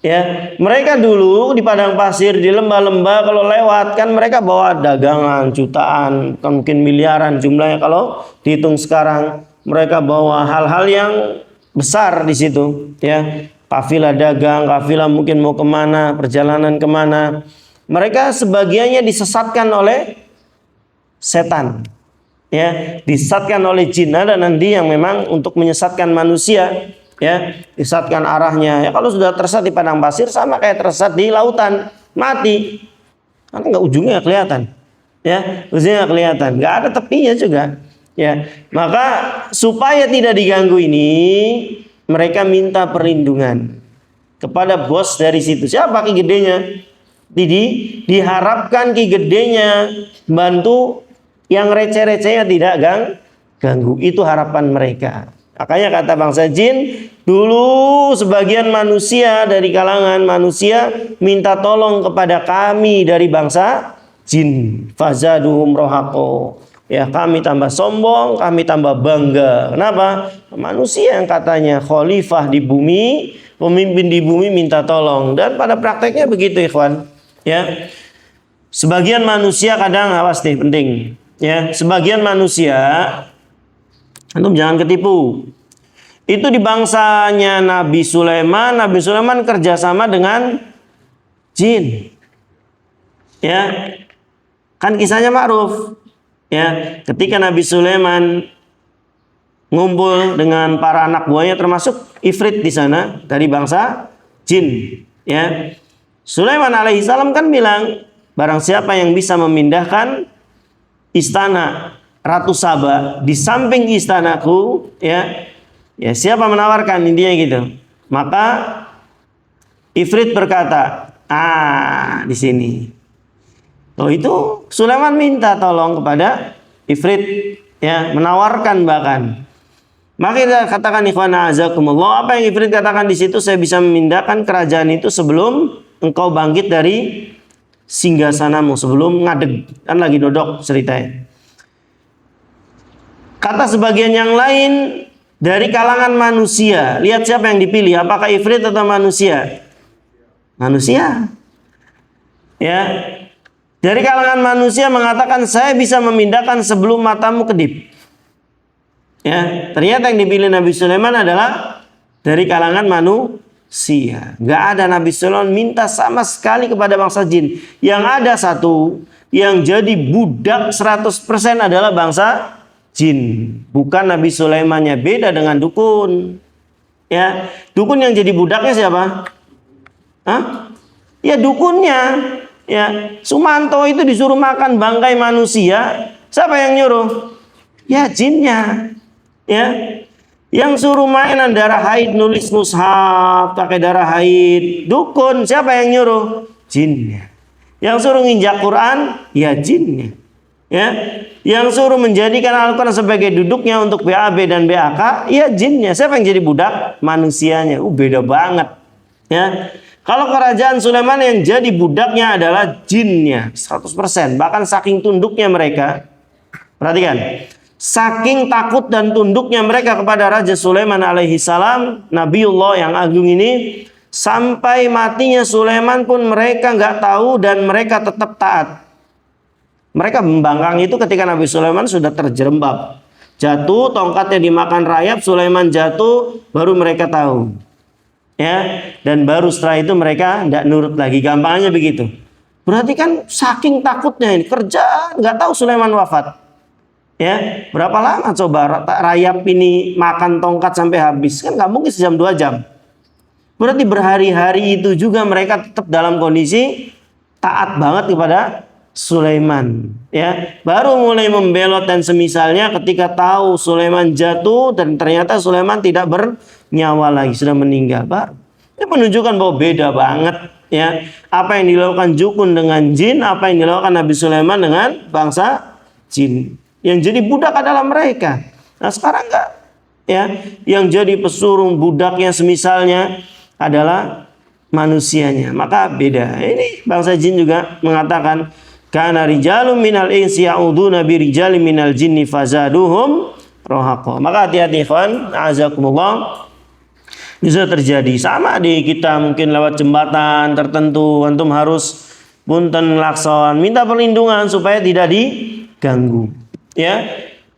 ya. Mereka dulu di padang pasir, di lembah-lembah kalau lewat kan mereka bawa dagangan jutaan, kan mungkin miliaran jumlahnya kalau dihitung sekarang. Mereka bawa hal-hal yang besar di situ, ya. Kafilah dagang, kafilah mungkin mau kemana, perjalanan kemana. Mereka sebagiannya disesatkan oleh setan, ya, disesatkan oleh jin. Ada nanti yang memang untuk menyesatkan manusia, ya, disesatkan arahnya. Ya kalau sudah tersesat di padang pasir sama kayak tersesat di lautan, mati. Karena nggak ujungnya kelihatan, ya, ujungnya kelihatan, nggak ada tepinya juga, ya. Maka supaya tidak diganggu ini, mereka minta perlindungan kepada bos dari situ. Siapa ki gedenya? Diharapkan ki gedenya bantu yang receh-recehnya tidak ganggu. Itu harapan mereka. Makanya kata bangsa jin, dulu sebagian manusia dari kalangan manusia minta tolong kepada kami dari bangsa jin. Fazaduhum rohaqo. Ya, kami tambah sombong, kami tambah bangga. Kenapa? Manusia yang katanya khalifah di bumi, pemimpin di bumi minta tolong. Dan pada prakteknya begitu, ikhwan. Ya, sebagian manusia kadang, awas nih penting, ya, sebagian manusia, antum jangan ketipu. Itu di bangsanya Nabi Sulaiman kerjasama dengan jin, ya, kan kisahnya ma'ruf, ya, ketika Nabi Sulaiman ngumpul dengan para anak buahnya termasuk Ifrit di sana dari bangsa jin, ya. Sulaiman alaihissalam kan bilang, barang siapa yang bisa memindahkan istana Ratu Saba di samping istanaku, ya, siapa menawarkan, intinya gitu. Maka Ifrit berkata, di sini. Oh itu Sulaiman minta tolong kepada Ifrit, ya, menawarkan bahkan. Maka kita katakan ikhwana azakumullah, apa yang Ifrit katakan di situ, saya bisa memindahkan kerajaan itu sebelum engkau bangkit dari singgasanamu, sebelum ngadeg, kan lagi dodok ceritanya. Kata sebagian yang lain dari kalangan manusia, lihat siapa yang dipilih, apakah Ifrit atau manusia? Manusia, ya. Dari kalangan manusia mengatakan, saya bisa memindahkan sebelum matamu kedip. Ya, ternyata yang dipilih Nabi Sulaiman adalah dari kalangan manusia. Gak ada Nabi Sulaiman minta sama sekali kepada bangsa jin. Yang ada satu yang jadi budak 100% adalah bangsa jin. Bukan Nabi Sulaimannya, beda dengan dukun. Ya, dukun yang jadi budaknya siapa? Ya dukunnya. Ya, Sumanto itu disuruh makan bangkai manusia. Siapa yang nyuruh? Ya jinnya. Ya, yang suruh mainan darah haid, nulis mushaf pakai darah haid, dukun. Siapa yang nyuruh? Jinnya. Yang suruh nginjak Quran, ya jinnya. Ya, yang suruh menjadikan Al-Quran sebagai duduknya untuk BAB dan BAK, ya jinnya. Siapa yang jadi budak? Manusianya. Beda banget. Ya, kalau kerajaan Sulaiman yang jadi budaknya adalah jinnya 100%. Bahkan saking tunduknya mereka. Perhatikan. Saking takut dan tunduknya mereka kepada Raja Sulaiman alaihi salam, Nabiullah yang agung ini, sampai matinya Sulaiman pun mereka nggak tahu dan mereka tetap taat. Mereka membangkang itu ketika Nabi Sulaiman sudah terjerembab. Jatuh, tongkatnya dimakan rayap, Sulaiman jatuh, baru mereka tahu. Ya, dan baru setelah itu mereka nggak nurut lagi. Gampangnya begitu. Berarti kan saking takutnya ini, kerja nggak tahu Sulaiman wafat. Ya, berapa lama coba rayap ini makan tongkat sampai habis? Kan nggak mungkin sejam 2 jam. Berarti berhari-hari itu juga mereka tetap dalam kondisi taat banget kepada Sulaiman. Ya, baru mulai membelot dan semisalnya ketika tahu Sulaiman jatuh dan ternyata Sulaiman tidak bernyawa lagi, sudah meninggal. Baru ini menunjukkan bahwa beda banget. Ya, apa yang dilakukan Jukun dengan jin, apa yang dilakukan Nabi Sulaiman dengan bangsa jin. Yang jadi budak adalah mereka. Nah sekarang enggak. Ya, yang jadi pesuruh budaknya semisalnya adalah manusianya. Maka beda. Ini bangsa jin juga mengatakan, kana rijalun minal insi ya'uduna bi rijalin minal jinni fazaduhum rahaqa. Maka hati-hati ikhwan, a'azakumullah. Ini sudah terjadi. Sama di kita mungkin lewat jembatan tertentu, antum harus punten lakson, minta perlindungan supaya tidak diganggu. Ya,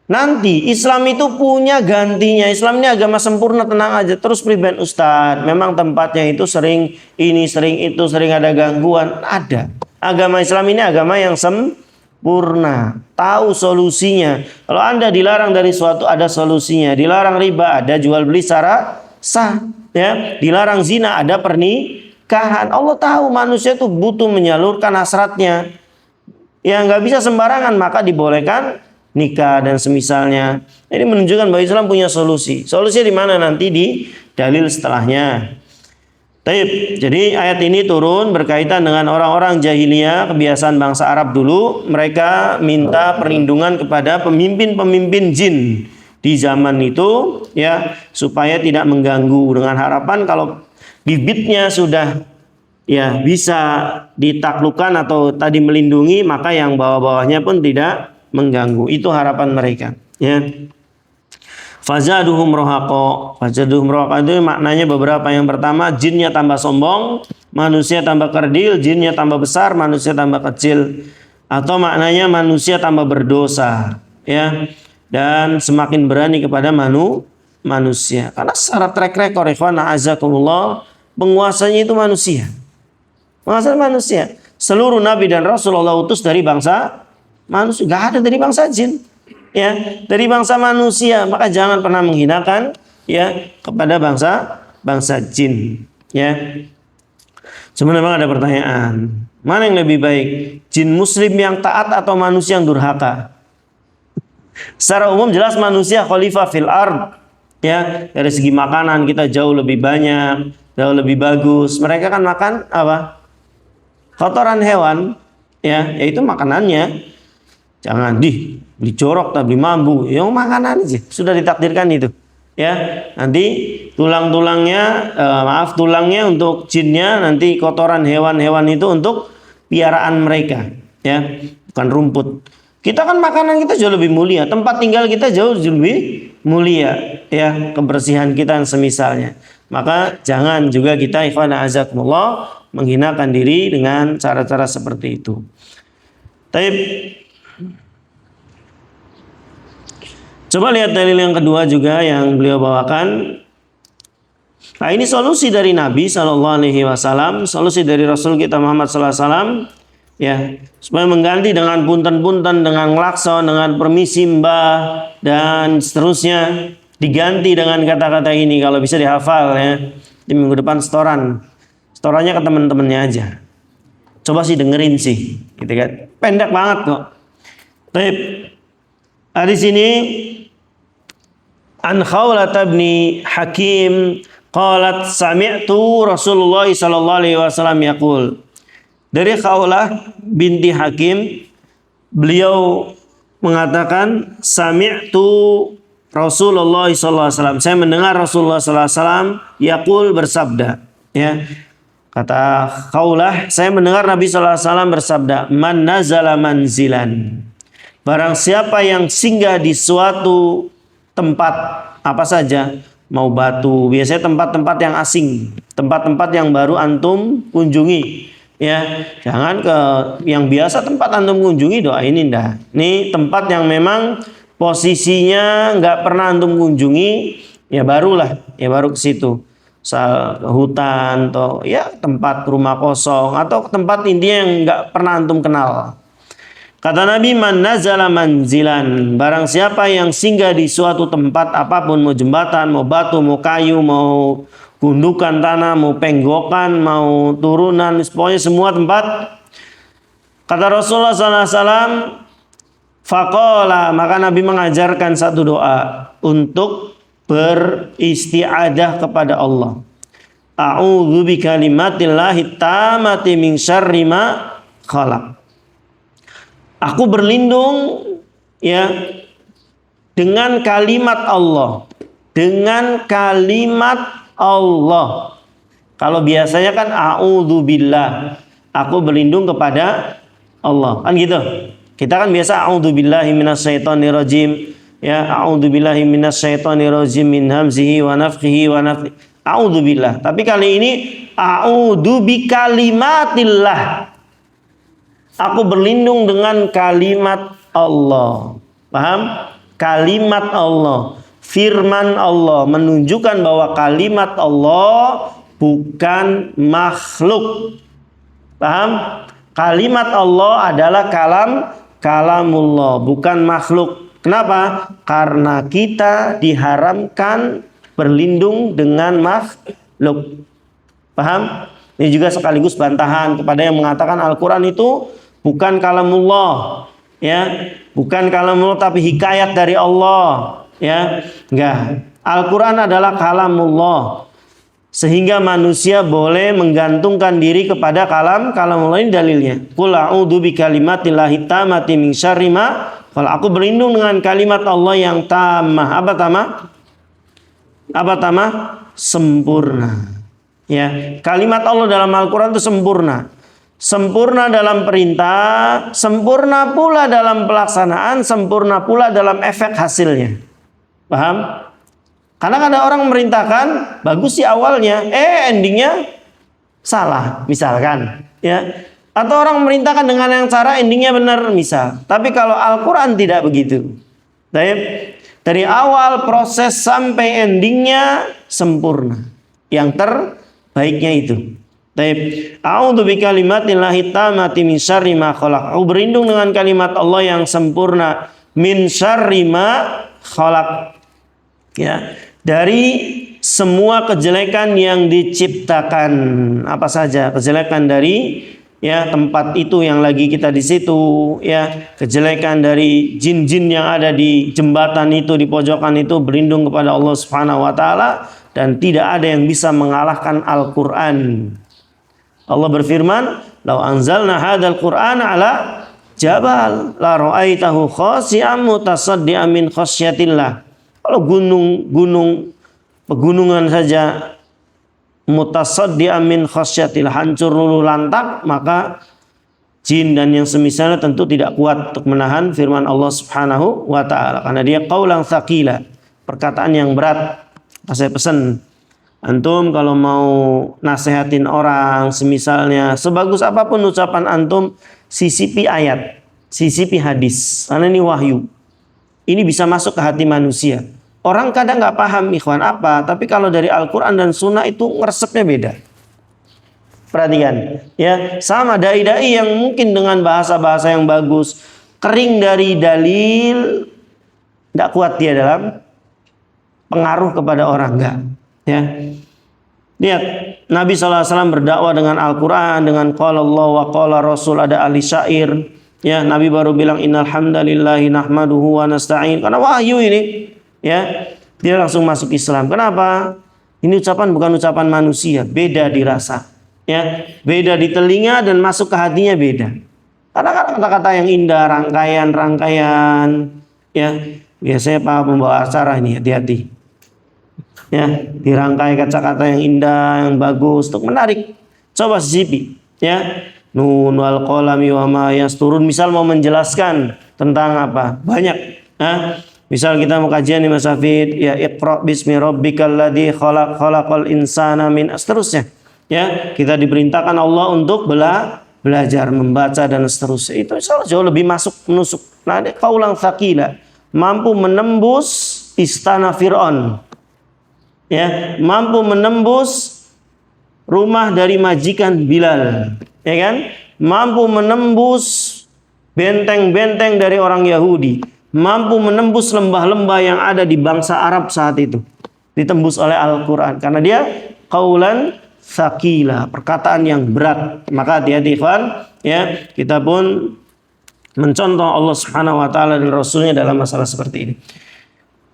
nanti Islam itu punya gantinya. Islam ini agama sempurna, tenang aja. Terus pribadi Ustadz, memang tempatnya itu sering ini, sering itu, sering ada gangguan. Ada. Agama Islam ini agama yang sempurna. Tahu solusinya. Kalau Anda dilarang dari suatu, ada solusinya. Dilarang riba, ada jual beli secara sah. Ya, dilarang zina, ada pernikahan. Allah tahu manusia itu butuh menyalurkan hasratnya. Yang nggak bisa sembarangan, maka dibolehkan nikah dan semisalnya. Ini menunjukkan bahwa Islam punya solusi. Solusinya di mana nanti di dalil setelahnya. Taib. Jadi ayat ini turun berkaitan dengan orang-orang jahiliyah, kebiasaan bangsa Arab dulu. Mereka minta perlindungan kepada pemimpin-pemimpin jin di zaman itu, ya, supaya tidak mengganggu, dengan harapan kalau bibitnya sudah ya bisa ditaklukkan atau tadi melindungi, maka yang bawah-bawahnya pun tidak mengganggu. Itu harapan mereka, ya. Fazaduhum rohaqo. Fazaduhum rohaqo itu maknanya beberapa. Yang pertama, jinnya tambah sombong, manusia tambah kerdil. Jinnya tambah besar, manusia tambah kecil. Atau maknanya manusia tambah berdosa, ya, dan semakin berani kepada manusia. Karena secara track record, ikhwan a'azakumullah, penguasanya itu manusia. Penguasa manusia. Seluruh nabi dan rasulullah utus dari bangsa manusia, gak ada dari bangsa jin, ya, dari bangsa manusia. Maka jangan pernah menghinakan, ya, kepada bangsa jin, ya. Sebenarnya memang ada pertanyaan, mana yang lebih baik, jin muslim yang taat atau manusia yang durhaka? Secara umum jelas manusia khalifah fil ard, ya. Dari segi makanan kita jauh lebih banyak, jauh lebih bagus. Mereka kan makan apa? Kotoran hewan, ya, yaitu makanannya. Jangan beli jorok, tak beli mambu, yang makanan aja sudah ditakdirkan itu, ya. Nanti tulangnya untuk jinnya, nanti kotoran hewan-hewan itu untuk piaraan mereka, ya, bukan rumput. Kita kan makanan kita jauh lebih mulia, tempat tinggal kita jauh lebih mulia, ya, kebersihan kita dan semisalnya. Maka jangan juga kita ikhwan azakumullah menghinakan diri dengan cara-cara seperti itu. Taib. Coba lihat dalil yang kedua juga yang beliau bawakan. Nah, ini solusi dari Nabi SAW, solusi dari Rasul kita Muhammad SAW, ya, supaya mengganti dengan punten-punten, dengan ngelakson, dengan permisi mbah dan seterusnya, diganti dengan kata-kata ini. Kalau bisa dihafal, ya. Di minggu depan setorannya ke teman-temannya aja. Coba sih dengerin sih, gitu kan. Pendek banget kok. Baik. Di sini An Khawlah bin Hakim qalat sami'tu Rasulullah sallallahu alaihi wasallam yaqul. Dari Khawlah binti Hakim, beliau mengatakan sami'tu Rasulullah sallallahu alaihi wasallam. Saya mendengar Rasulullah sallallahu alaihi wasallam yaqul, bersabda, ya. Kata Khawlah, saya mendengar Nabi sallallahu alaihi wasallam bersabda, man nazala manzilan, barang siapa yang singgah di suatu tempat apa saja, mau batu, biasanya tempat-tempat yang asing, tempat-tempat yang baru antum kunjungi, ya. Jangan ke yang biasa tempat antum kunjungi doain indah. Ini tempat yang memang posisinya nggak pernah antum kunjungi, ya barulah, ya baru ke situ. Misal hutan atau ya tempat rumah kosong atau tempat intinya yang nggak pernah antum kenal. Kata Nabi, man nazala manzilan, barang siapa yang singgah di suatu tempat apapun, mau jembatan, mau batu, mau kayu, mau gundukan tanah, mau penggokan, mau turunan, pokoknya semua tempat. Kata Rasulullah SAW, faqala, maka Nabi mengajarkan satu doa untuk beristi'adah kepada Allah. A'udzu bikalimatillahi tammati min syarri ma khalaq. Aku berlindung ya dengan kalimat Allah. Dengan kalimat Allah. Kalau biasanya kan a'udzubillah, aku berlindung kepada Allah. Kan gitu. Kita kan biasa a'udzubillahi minasyaitonirrajim. Ya, a'udzubillahi minasyaitonirrajim min hamzihi wa nafthihi wa nafthihi. A'udzubillah. Tapi kali ini a'udzu bikalimatillah. Aku berlindung dengan kalimat Allah. Paham? Kalimat Allah, firman Allah menunjukkan bahwa kalimat Allah bukan makhluk. Paham? Kalimat Allah adalah kalamullah, bukan makhluk. Kenapa? Karena kita diharamkan berlindung dengan makhluk. Paham? Ini juga sekaligus bantahan kepada yang mengatakan Al-Quran itu bukan kalamullah, ya, bukan kalamullah tapi hikayat dari Allah, ya, enggak. Al-Quran adalah kalamullah, sehingga manusia boleh menggantungkan diri kepada kalamullah. Ini dalilnya. Qul a'udzu bikalimatillahi tammati min syarri ma khalaq. Aku berlindung dengan kalimat Allah yang tamah. Apa tamah? Apa tamah? Sempurna. Ya, kalimat Allah dalam Al-Quran itu sempurna. Sempurna dalam perintah, sempurna pula dalam pelaksanaan, sempurna pula dalam efek hasilnya. Paham? Karena ada orang memerintahkan bagus sih awalnya, endingnya salah, misalkan, ya. Atau orang memerintahkan dengan yang cara endingnya benar, misal. Tapi kalau Al-Quran tidak begitu. Dari awal proses sampai endingnya sempurna. Yang terbaiknya itu. A'udzu bikalimatillahi tammati min syarri ma khalaq. Aku berlindung dengan kalimat Allah yang sempurna, min syarri ma khalaq. Ya, dari semua kejelekan yang diciptakan. Apa saja kejelekan dari ya tempat itu yang lagi kita di situ, ya, kejelekan dari jin-jin yang ada di jembatan itu, di pojokan itu, berlindung kepada Allah Subhanahu wa taala, dan tidak ada yang bisa mengalahkan Al-Qur'an. Allah berfirman, "Lau anzalna hadzal Qur'ana 'ala jabal la ra'aitahu khashi'an mutasaddian min khasyatillah." Kalau gunung pegunungan saja mutasaddian min khasyatillah, hancur luluh lantak, maka jin dan yang semisalnya tentu tidak kuat untuk menahan firman Allah Subhanahu wa taala, karena dia qaulan tsaqila, perkataan yang berat. Saya pesan antum kalau mau nasehatin orang, semisalnya sebagus apapun ucapan antum, sisipi ayat, sisipi hadis, karena ini wahyu. Ini bisa masuk ke hati manusia. Orang kadang nggak paham ikhwan apa, tapi kalau dari Al-Quran dan Sunnah itu ngeresepnya beda. Perhatikan, ya, sama dai-dai yang mungkin dengan bahasa-bahasa yang bagus, kering dari dalil, tidak kuat dia dalam pengaruh kepada orang, enggak. Ya, lihat Nabi SAW berdakwah dengan Al-Quran, dengan qala Allah wa qala Rasul, ada ahli syair. Ya, Nabi baru bilang innal hamdalillahi nahmaduhu wa nasta'in, karena wahyu ini. Ya, dia langsung masuk Islam. Kenapa? Ini ucapan bukan ucapan manusia, beda dirasa. Ya, beda di telinga dan masuk ke hatinya beda. Karena kata-kata yang indah, rangkaian, ya, biasanya para pembawa acara ini hati-hati. Ya, dirangkai kata-kata yang indah, yang bagus untuk menarik. Coba sisipi, ya. Nun wal qalami wa ma yasturun, misal mau menjelaskan tentang apa? Banyak. Misal kita mau kajian nih Mas Hafid, ya Iqra bismi rabbikal ladzi khalaq khalaqal insana min seterusnya. Ya, kita diperintahkan Allah untuk belajar membaca dan seterusnya. Itu jauh lebih menusuk. Nah, kaulang tsaqila, mampu menembus istana Firaun. Ya, mampu menembus rumah dari majikan Bilal, ya kan? Mampu menembus benteng-benteng dari orang Yahudi, mampu menembus lembah-lembah yang ada di bangsa Arab saat itu, ditembus oleh Al-Quran karena dia qaulan tsaqila, perkataan yang berat. Maka hati-hati ikhwan, ya, kita pun mencontoh Allah Subhanahu wa taala dan Rasulnya dalam masalah seperti ini.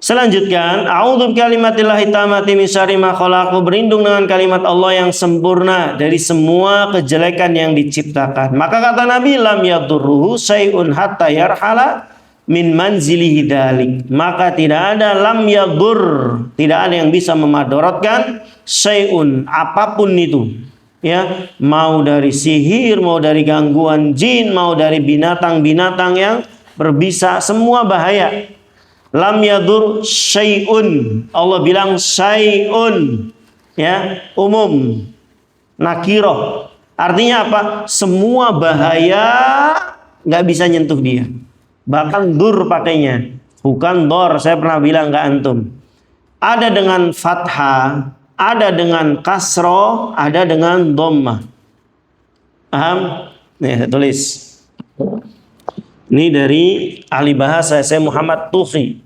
Selanjutkan, a'udzu bikalimatillahi tammati min syarri ma khalaq, berlindung dengan kalimat Allah yang sempurna dari semua kejelekan yang diciptakan. Maka kata Nabi, lam yadurruhu syai'un hatta yarhala min manzilihi dalik. Maka tidak ada lam yadur, tidak ada yang bisa memadorotkan syai'un, apapun itu. Ya, mau dari sihir, mau dari gangguan jin, mau dari binatang-binatang yang berbisa, semua bahaya. Lam yadur syai'un, Allah bilang syai'un, ya, umum, nakiroh. Artinya apa? Semua bahaya nggak bisa nyentuh dia. Bahkan dur pakainya, bukan dor. Saya pernah bilang ke antum, ada dengan fathah, ada dengan kasroh, ada dengan dhammah. Paham? Nih, saya tulis. Ini dari ahli bahasa, saya Muhammad Tuhi,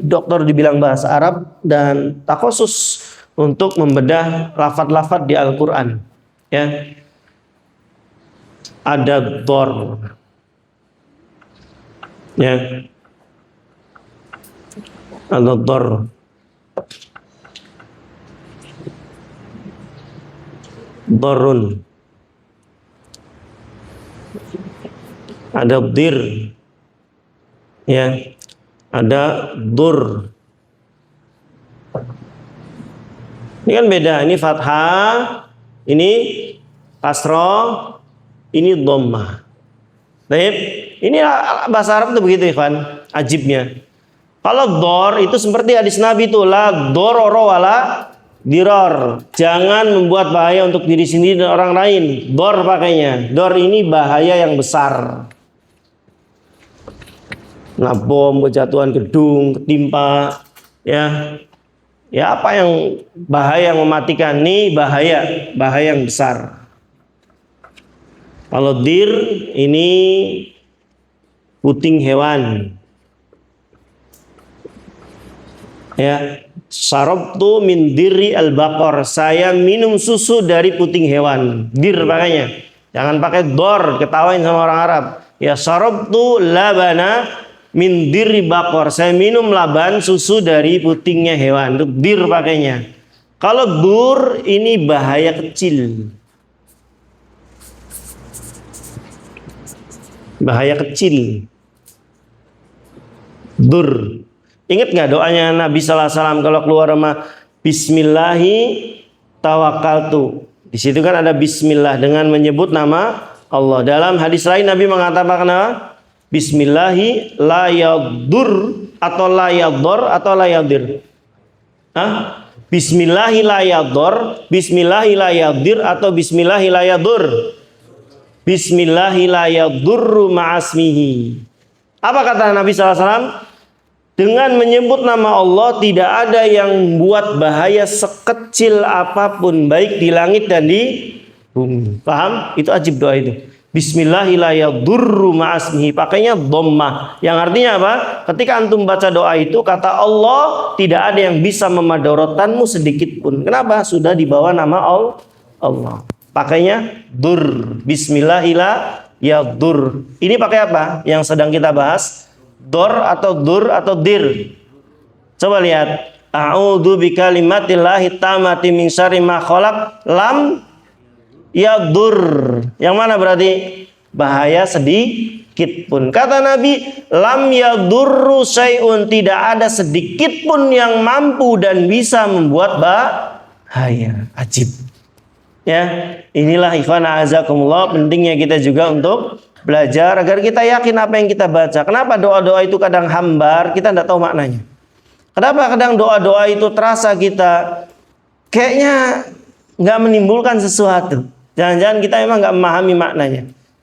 dokter di bidang bahasa Arab dan takhusus untuk membedah lafaz-lafaz di Al-Quran. Ya, ada dor, ya, ada dor, dorun, ada dir, ya, ada dur. Ini kan beda, ini fathah, ini kasroh, ini dhammah. Baik, ini bahasa Arab tuh begitu ikhwan, ajibnya. Kalau dor itu seperti hadis Nabi itu, la dororo wala diror. Jangan membuat bahaya untuk diri sendiri dan orang lain. Dor pakainya. Dor ini bahaya yang besar. Nah, bom, kejatuhan gedung, ketimpa, ya, ya apa yang bahaya yang mematikan, nih bahaya yang besar. Kalau dir ini puting hewan, ya, syarabtu min dirri al-baqar, saya minum susu dari puting hewan. Dir pakainya, jangan pakai dor, ketawain sama orang Arab. Ya, syarabtu labana min dirri baqar, saya minum laban susu dari putingnya hewan. Itu dir pakainya. Kalau dur ini bahaya kecil. Bahaya kecil. Dur. Ingat nggak doanya Nabi sallallahu alaihi wasallam kalau keluar rumah, bismillahi tawakkaltu. Di situ kan ada bismillah dengan menyebut nama Allah. Dalam hadis lain Nabi mengatakan apa? Bismillahi la yadur atau la yadur atau la yadir. Bismillahi la yadur, bismillahi la yadir atau bismillahi la yadur. Bismillahi la yadurru ma'asmihi. Apa kata Nabi sallallahu alaihi wasallam? Dengan menyebut nama Allah tidak ada yang buat bahaya sekecil apapun, baik di langit dan di bumi. Paham? Itu ajib doa itu. Bismillahi la yadurru ma'asmihi, pakainya dhammah, yang artinya apa? Ketika antum baca doa itu, kata Allah, tidak ada yang bisa memadorotkanmu sedikit pun. Kenapa? Sudah dibawa nama Allah. Pakainya dur. Bismillahi la yadur. Ini pakai apa? Yang sedang kita bahas, dor atau dur atau dir. Coba lihat. A'udzu bikalimatillahi tammati min syarri ma khalaq, lam yadur. Yang mana berarti? Bahaya sedikit pun. Kata Nabi, lam yadurru syai'un, tidak ada sedikit pun yang mampu dan bisa membuat bahaya. Ajib. Ya, inilah ikhwan a'azakumullah, pentingnya kita juga untuk belajar agar kita yakin apa yang kita baca. Kenapa doa-doa itu kadang hambar, kita tidak tahu maknanya. Kenapa kadang doa-doa itu terasa kita kayaknya nggak menimbulkan sesuatu. Jangan-jangan kita memang nggak memahami maknanya.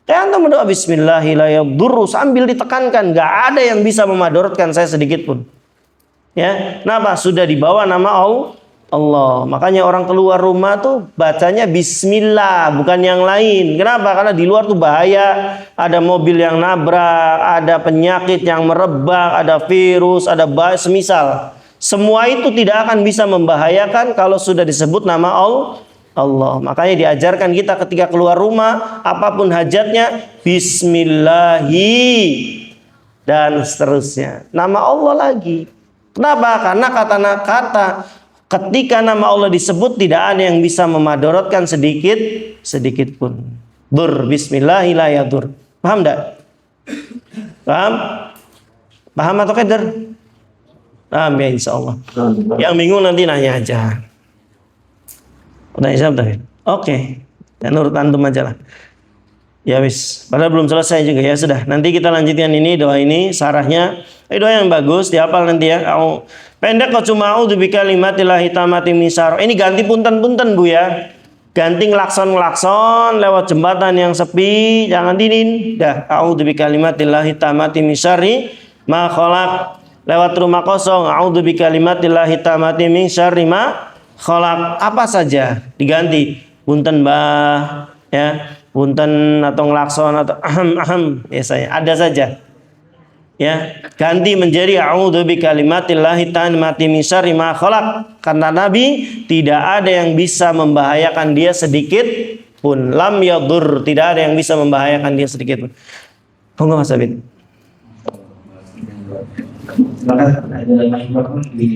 Kayak antum berdoa Bismillahirrahmanirrahim sambil ditekankan, nggak ada yang bisa memadorotkan saya sedikit pun. Ya, kenapa? Sudah dibawa nama Allah. Makanya orang keluar rumah tuh bacanya Bismillah, bukan yang lain. Kenapa? Karena di luar tuh bahaya. Ada mobil yang nabrak, ada penyakit yang merebak, ada virus, ada semisal. Semua itu tidak akan bisa membahayakan kalau sudah disebut nama Allah. Makanya diajarkan kita ketika keluar rumah, apapun hajatnya, Bismillahi dan seterusnya. Nama Allah lagi. Kenapa? Karena kata ketika nama Allah disebut tidak ada yang bisa memadorotkan sedikit pun. Bismillahi la yadur. Paham enggak? Paham atau keder? Paham ya insyaallah. Yang bingung nanti nanya aja. Udah siap dah. Oke. Dan nurut antum aja lah. Ya wis, padahal belum selesai juga ya sudah. Nanti kita lanjutkan ini doa ini sarahnya. Doa yang bagus dihafal nanti ya. Pendek kok cuma a'udzubika kalimatillahi tammati min syarri. Ini ganti punten-punten Bu ya. Ganti ngelakson lewat jembatan yang sepi, jangan dinin. Dah, a'udzubika kalimatillahi tammati min syarri ma khalaq. Lewat rumah kosong, a'udzubika kalimatillahi tammati min syarri ma khalaq. Apa saja diganti. Punten Mbah ya. Punten atau ngelakson atau ahem ya saya ada saja. Ya, ganti menjadi a'udzubika kalimatillahi tammati min syarri ma khalaq. Karena Nabi tidak ada yang bisa membahayakan dia sedikit pun. Lam yadur, tidak ada yang bisa membahayakan dia sedikit pun. Monggo Mas Abid. Silakan ada mikrofon di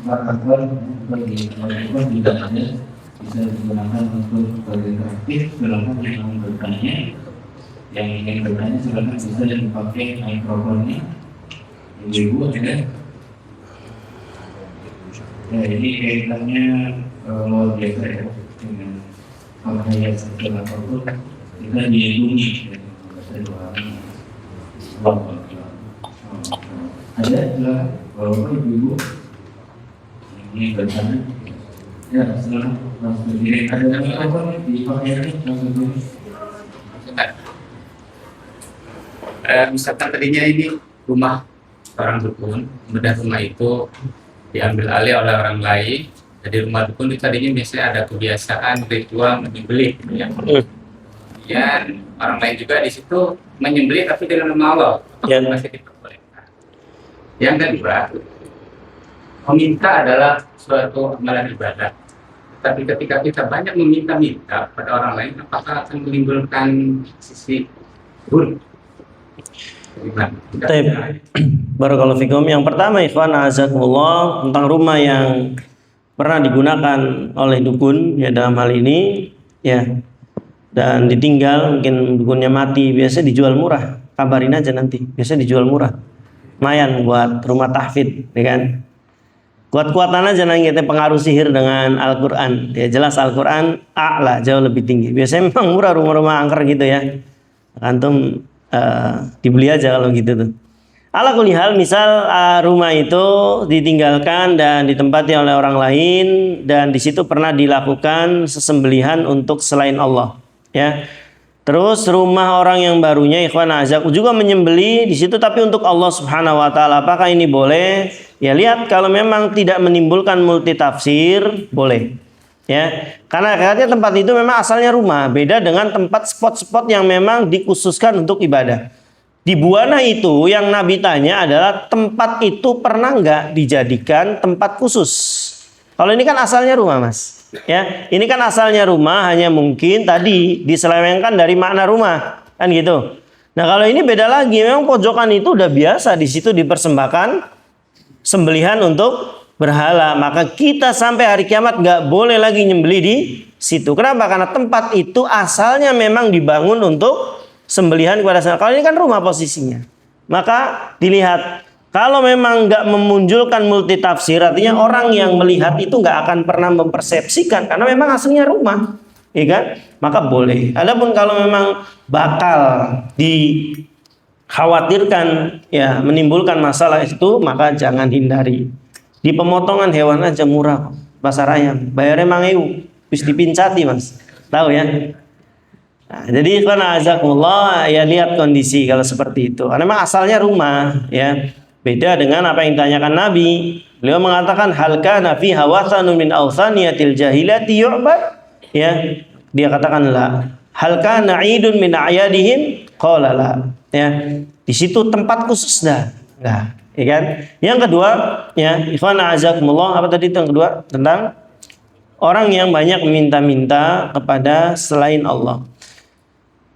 kantor bisa digunakan untuk interaktif. Silakan yang bertanya. Yang ingin bertanya silakan bisa dipakai mikrofonnya. Ibu ada. Ya ini kaitannya luar biasa ya dengan bahaya seksual apapun kita dilindungi ada silakan kalau ibu ini bertanya ya silakan langsung direct ada mikrofon dipakai langsung. Misalkan tadinya ini rumah orang dukun, kemudian rumah itu diambil alih oleh orang lain. Jadi rumah dukun itu tadinya biasanya ada kebiasaan ritual menyembelih, ya. Kemudian orang lain juga di situ menyembelih tapi dengan nama Allah, masih diperbolehkan. Yang kedua, meminta adalah suatu amalan ibadah. Tapi ketika kita banyak meminta-minta pada orang lain, apakah akan menimbulkan sisi buruk? Barakallahu fikum. Yang pertama ikhwan azakumullah tentang rumah yang pernah digunakan oleh dukun ya dalam hal ini ya dan ditinggal mungkin dukunnya mati, biasa dijual murah. Kabarin aja nanti, biasa dijual murah. Lumayan buat rumah tahfidz ya kan. Kuat-kuatan aja nanti kita pengaruh sihir dengan Al-Qur'an. Ya jelas Al-Qur'an a'la jauh lebih tinggi. Biasanya memang murah rumah-rumah angker gitu ya. Antum dibeli aja kalau gitu tuh. Ala kulli hal, misal rumah itu ditinggalkan dan ditempati oleh orang lain dan di situ pernah dilakukan sesembelihan untuk selain Allah, ya. Terus rumah orang yang barunya ikhwan azab juga menyembelih di situ tapi untuk Allah Subhanahu wa taala. Apakah ini boleh? Ya lihat kalau memang tidak menimbulkan multitafsir boleh. Ya, karena katanya tempat itu memang asalnya rumah, beda dengan tempat spot-spot yang memang dikhususkan untuk ibadah. Di Buana itu yang Nabi tanya adalah tempat itu pernah nggak dijadikan tempat khusus. Kalau ini kan asalnya rumah mas, ya ini kan asalnya rumah hanya mungkin tadi diselewengkan dari makna rumah kan gitu. Nah kalau ini beda lagi, memang pojokan itu udah biasa di situ dipersembahkan sembelihan untuk berhala, maka kita sampai hari kiamat nggak boleh lagi nyembeli di situ. Kenapa? Karena tempat itu asalnya memang dibangun untuk sembelihan kepada sana. Kalau ini kan rumah posisinya, maka dilihat. Kalau memang nggak memunculkan multitafsir, artinya orang yang melihat itu nggak akan pernah mempersepsikan, karena memang aslinya rumah. ya kan? Maka boleh. Adapun kalau memang bakal dikhawatirkan ya menimbulkan masalah itu, maka jangan hindari. Di pemotongan hewan aja murah kok. Pasar ayam bayarnya 5.000 bis dipincati mas, tahu ya. Nah, jadi ikhwan azakumullah ya, lihat kondisi kalau seperti itu. Karena memang asalnya rumah ya. Beda dengan apa yang ditanyakan Nabi. Beliau mengatakan hal kana fi hawathanun min awthaniyatil jahilati yu'bad. Ya, dia katakan la. Hal kana 'idun min a'yadihim? Qala la. Ya, di situ tempat khusus dah. Enggak, ya kan? Yang kedua, ya, ikhwan azakumullah, apa tadi itu yang kedua? Tentang orang yang banyak meminta-minta kepada selain Allah.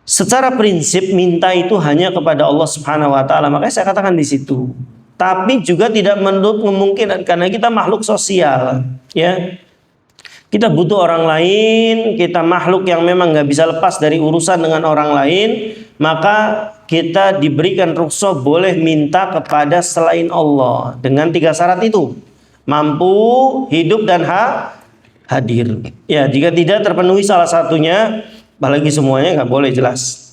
Secara prinsip minta itu hanya kepada Allah Subhanahu wa taala. Makanya saya katakan di situ. Tapi juga tidak menutup kemungkinan karena kita makhluk sosial, ya. Kita butuh orang lain, kita makhluk yang memang nggak bisa lepas dari urusan dengan orang lain, maka kita diberikan rukhsah boleh minta kepada selain Allah dengan 3 syarat itu. Mampu, hidup dan hadir. Ya, jika tidak terpenuhi salah satunya, apalagi semuanya nggak boleh, jelas.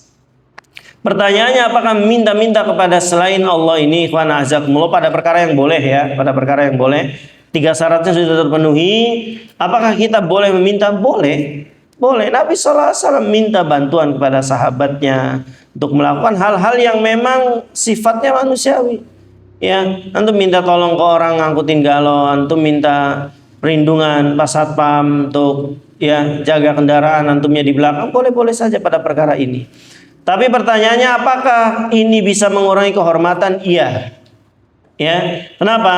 Pertanyaannya, apakah minta-minta kepada selain Allah ini ikhwan azakumullah pada perkara yang boleh ya, pada perkara yang boleh. 3 syaratnya sudah terpenuhi. Apakah kita boleh meminta? Boleh. Boleh. Nabi SAW minta bantuan kepada sahabatnya untuk melakukan hal-hal yang memang sifatnya manusiawi. Ya, antum minta tolong ke orang ngangkutin galon, antum minta perlindungan pas satpam untuk ya jaga kendaraan antumnya di belakang, boleh-boleh saja pada perkara ini. Tapi pertanyaannya, apakah ini bisa mengurangi kehormatan? Iya. Ya, kenapa?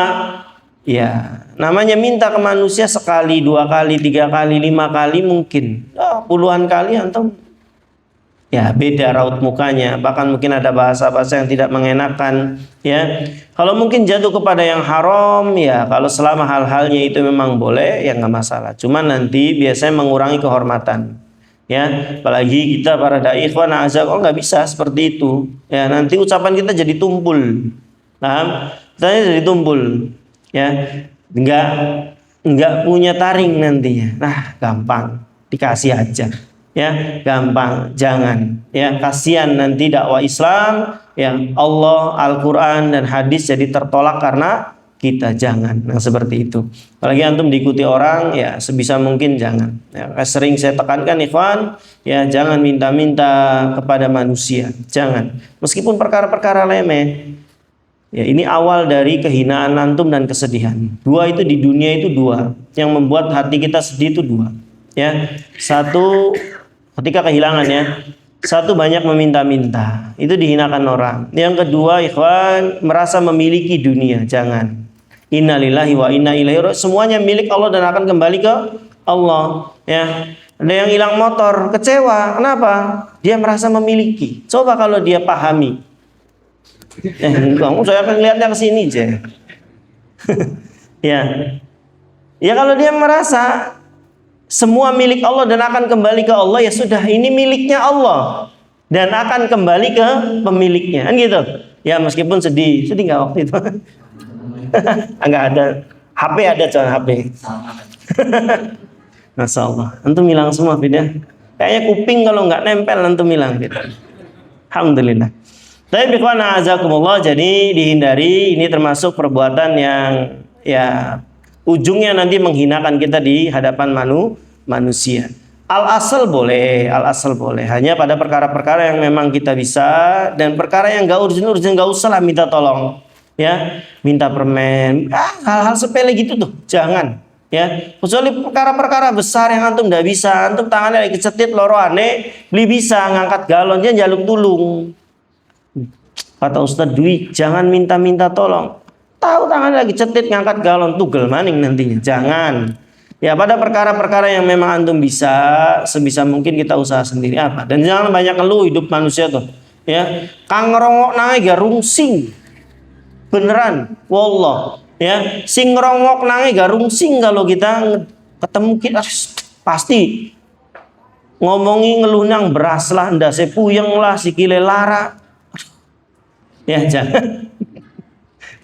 Ya, namanya minta ke manusia sekali, 2 kali, 3 kali, 5 kali mungkin. Puluhan kali antum ya beda raut mukanya, bahkan mungkin ada bahasa-bahasa yang tidak mengenakan, ya. Kalau mungkin jatuh kepada yang haram, ya kalau selama hal-halnya itu memang boleh, ya nggak masalah. Cuman nanti biasanya mengurangi kehormatan, ya. Apalagi kita para dai ikhwan nggak bisa seperti itu, ya. Nanti ucapan kita jadi tumpul, paham? Saya jadi tumpul, ya. Nggak punya taring nantinya. Nah, gampang dikasih aja. Ya, gampang, jangan. Ya, kasihan nanti dakwah Islam yang Allah, Al-Qur'an dan hadis jadi tertolak karena kita, jangan. Nah, seperti itu. Apalagi antum diikuti orang, ya sebisa mungkin jangan. Ya, sering saya tekankan ikhwan, ya jangan minta-minta kepada manusia, jangan. Meskipun perkara-perkara remeh. Ya, ini awal dari kehinaan antum dan kesedihan. 2 itu di dunia itu 2. Yang membuat hati kita sedih itu 2. Ya, 1 ketika kehilangan, ya. 1 banyak meminta-minta, itu dihinakan orang. Yang kedua, ikhwan, merasa memiliki dunia, jangan. Innalillahi wa inna ilaihi raji'un. Semuanya milik Allah dan akan kembali ke Allah, ya. Ada yang hilang motor, kecewa. Kenapa? Dia merasa memiliki. Coba kalau dia pahami. Saya akan lihatnya ke sini aja. Ya. Ya kalau dia merasa semua milik Allah dan akan kembali ke Allah, ya sudah, ini miliknya Allah dan akan kembali ke pemiliknya, kan gitu. Ya meskipun sedih nggak waktu itu. Enggak ada. HP ada, coba HP. Masya Allah. Antum hilang semua beda. Kayaknya kuping kalau nggak nempel antum hilang beda. Alhamdulillah. Tapi ikhwan azakumullah, jadi dihindari. Ini termasuk perbuatan yang ya ujungnya nanti menghinakan kita di hadapan manusia. Al-asal boleh, hanya pada perkara-perkara yang memang kita bisa, dan perkara yang gak urgent gak usah lah minta tolong, ya. Minta permen, hal-hal sepele gitu tuh, jangan, ya. Kecuali perkara-perkara besar yang antum gak bisa, antum tangannya lagi kecetit, loro aneh, beli bisa ngangkat galon, dia jaluk tulung. Kata Ustadz Dwi, jangan minta-minta tolong. Tahu tangannya lagi cetit ngangkat galon, tugel maning nantinya, jangan. Ya pada perkara-perkara yang memang antum bisa, sebisa mungkin kita usaha sendiri apa. Dan jangan banyak ngeluh, hidup manusia tuh, ya. Kang ngerongok nange garungsing, beneran, wallah, ya. Sing ngerongok nange garungsing, kalau kita ketemu kita pasti ngomongi ngeluh nang beras lah, ndase puyeng lah, sikile lara. Ya jangan.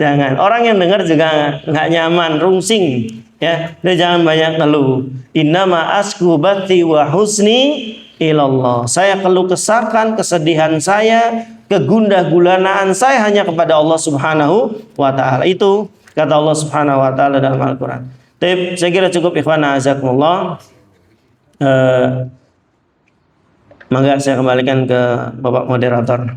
Jangan. Orang yang dengar juga nggak nyaman, rungsing. Ya, dia jangan banyak ngeluh. Innama asku bathi wa husni ilallah. Saya keluh kesahkan kesedihan saya, kegundah gulanaan saya hanya kepada Allah Subhanahu wa taala. Itu kata Allah Subhanahu wa taala dalam Al-Qur'an. Tapi saya kira cukup ikhwan azakumullah. Mangga saya kembalikan ke Bapak moderator.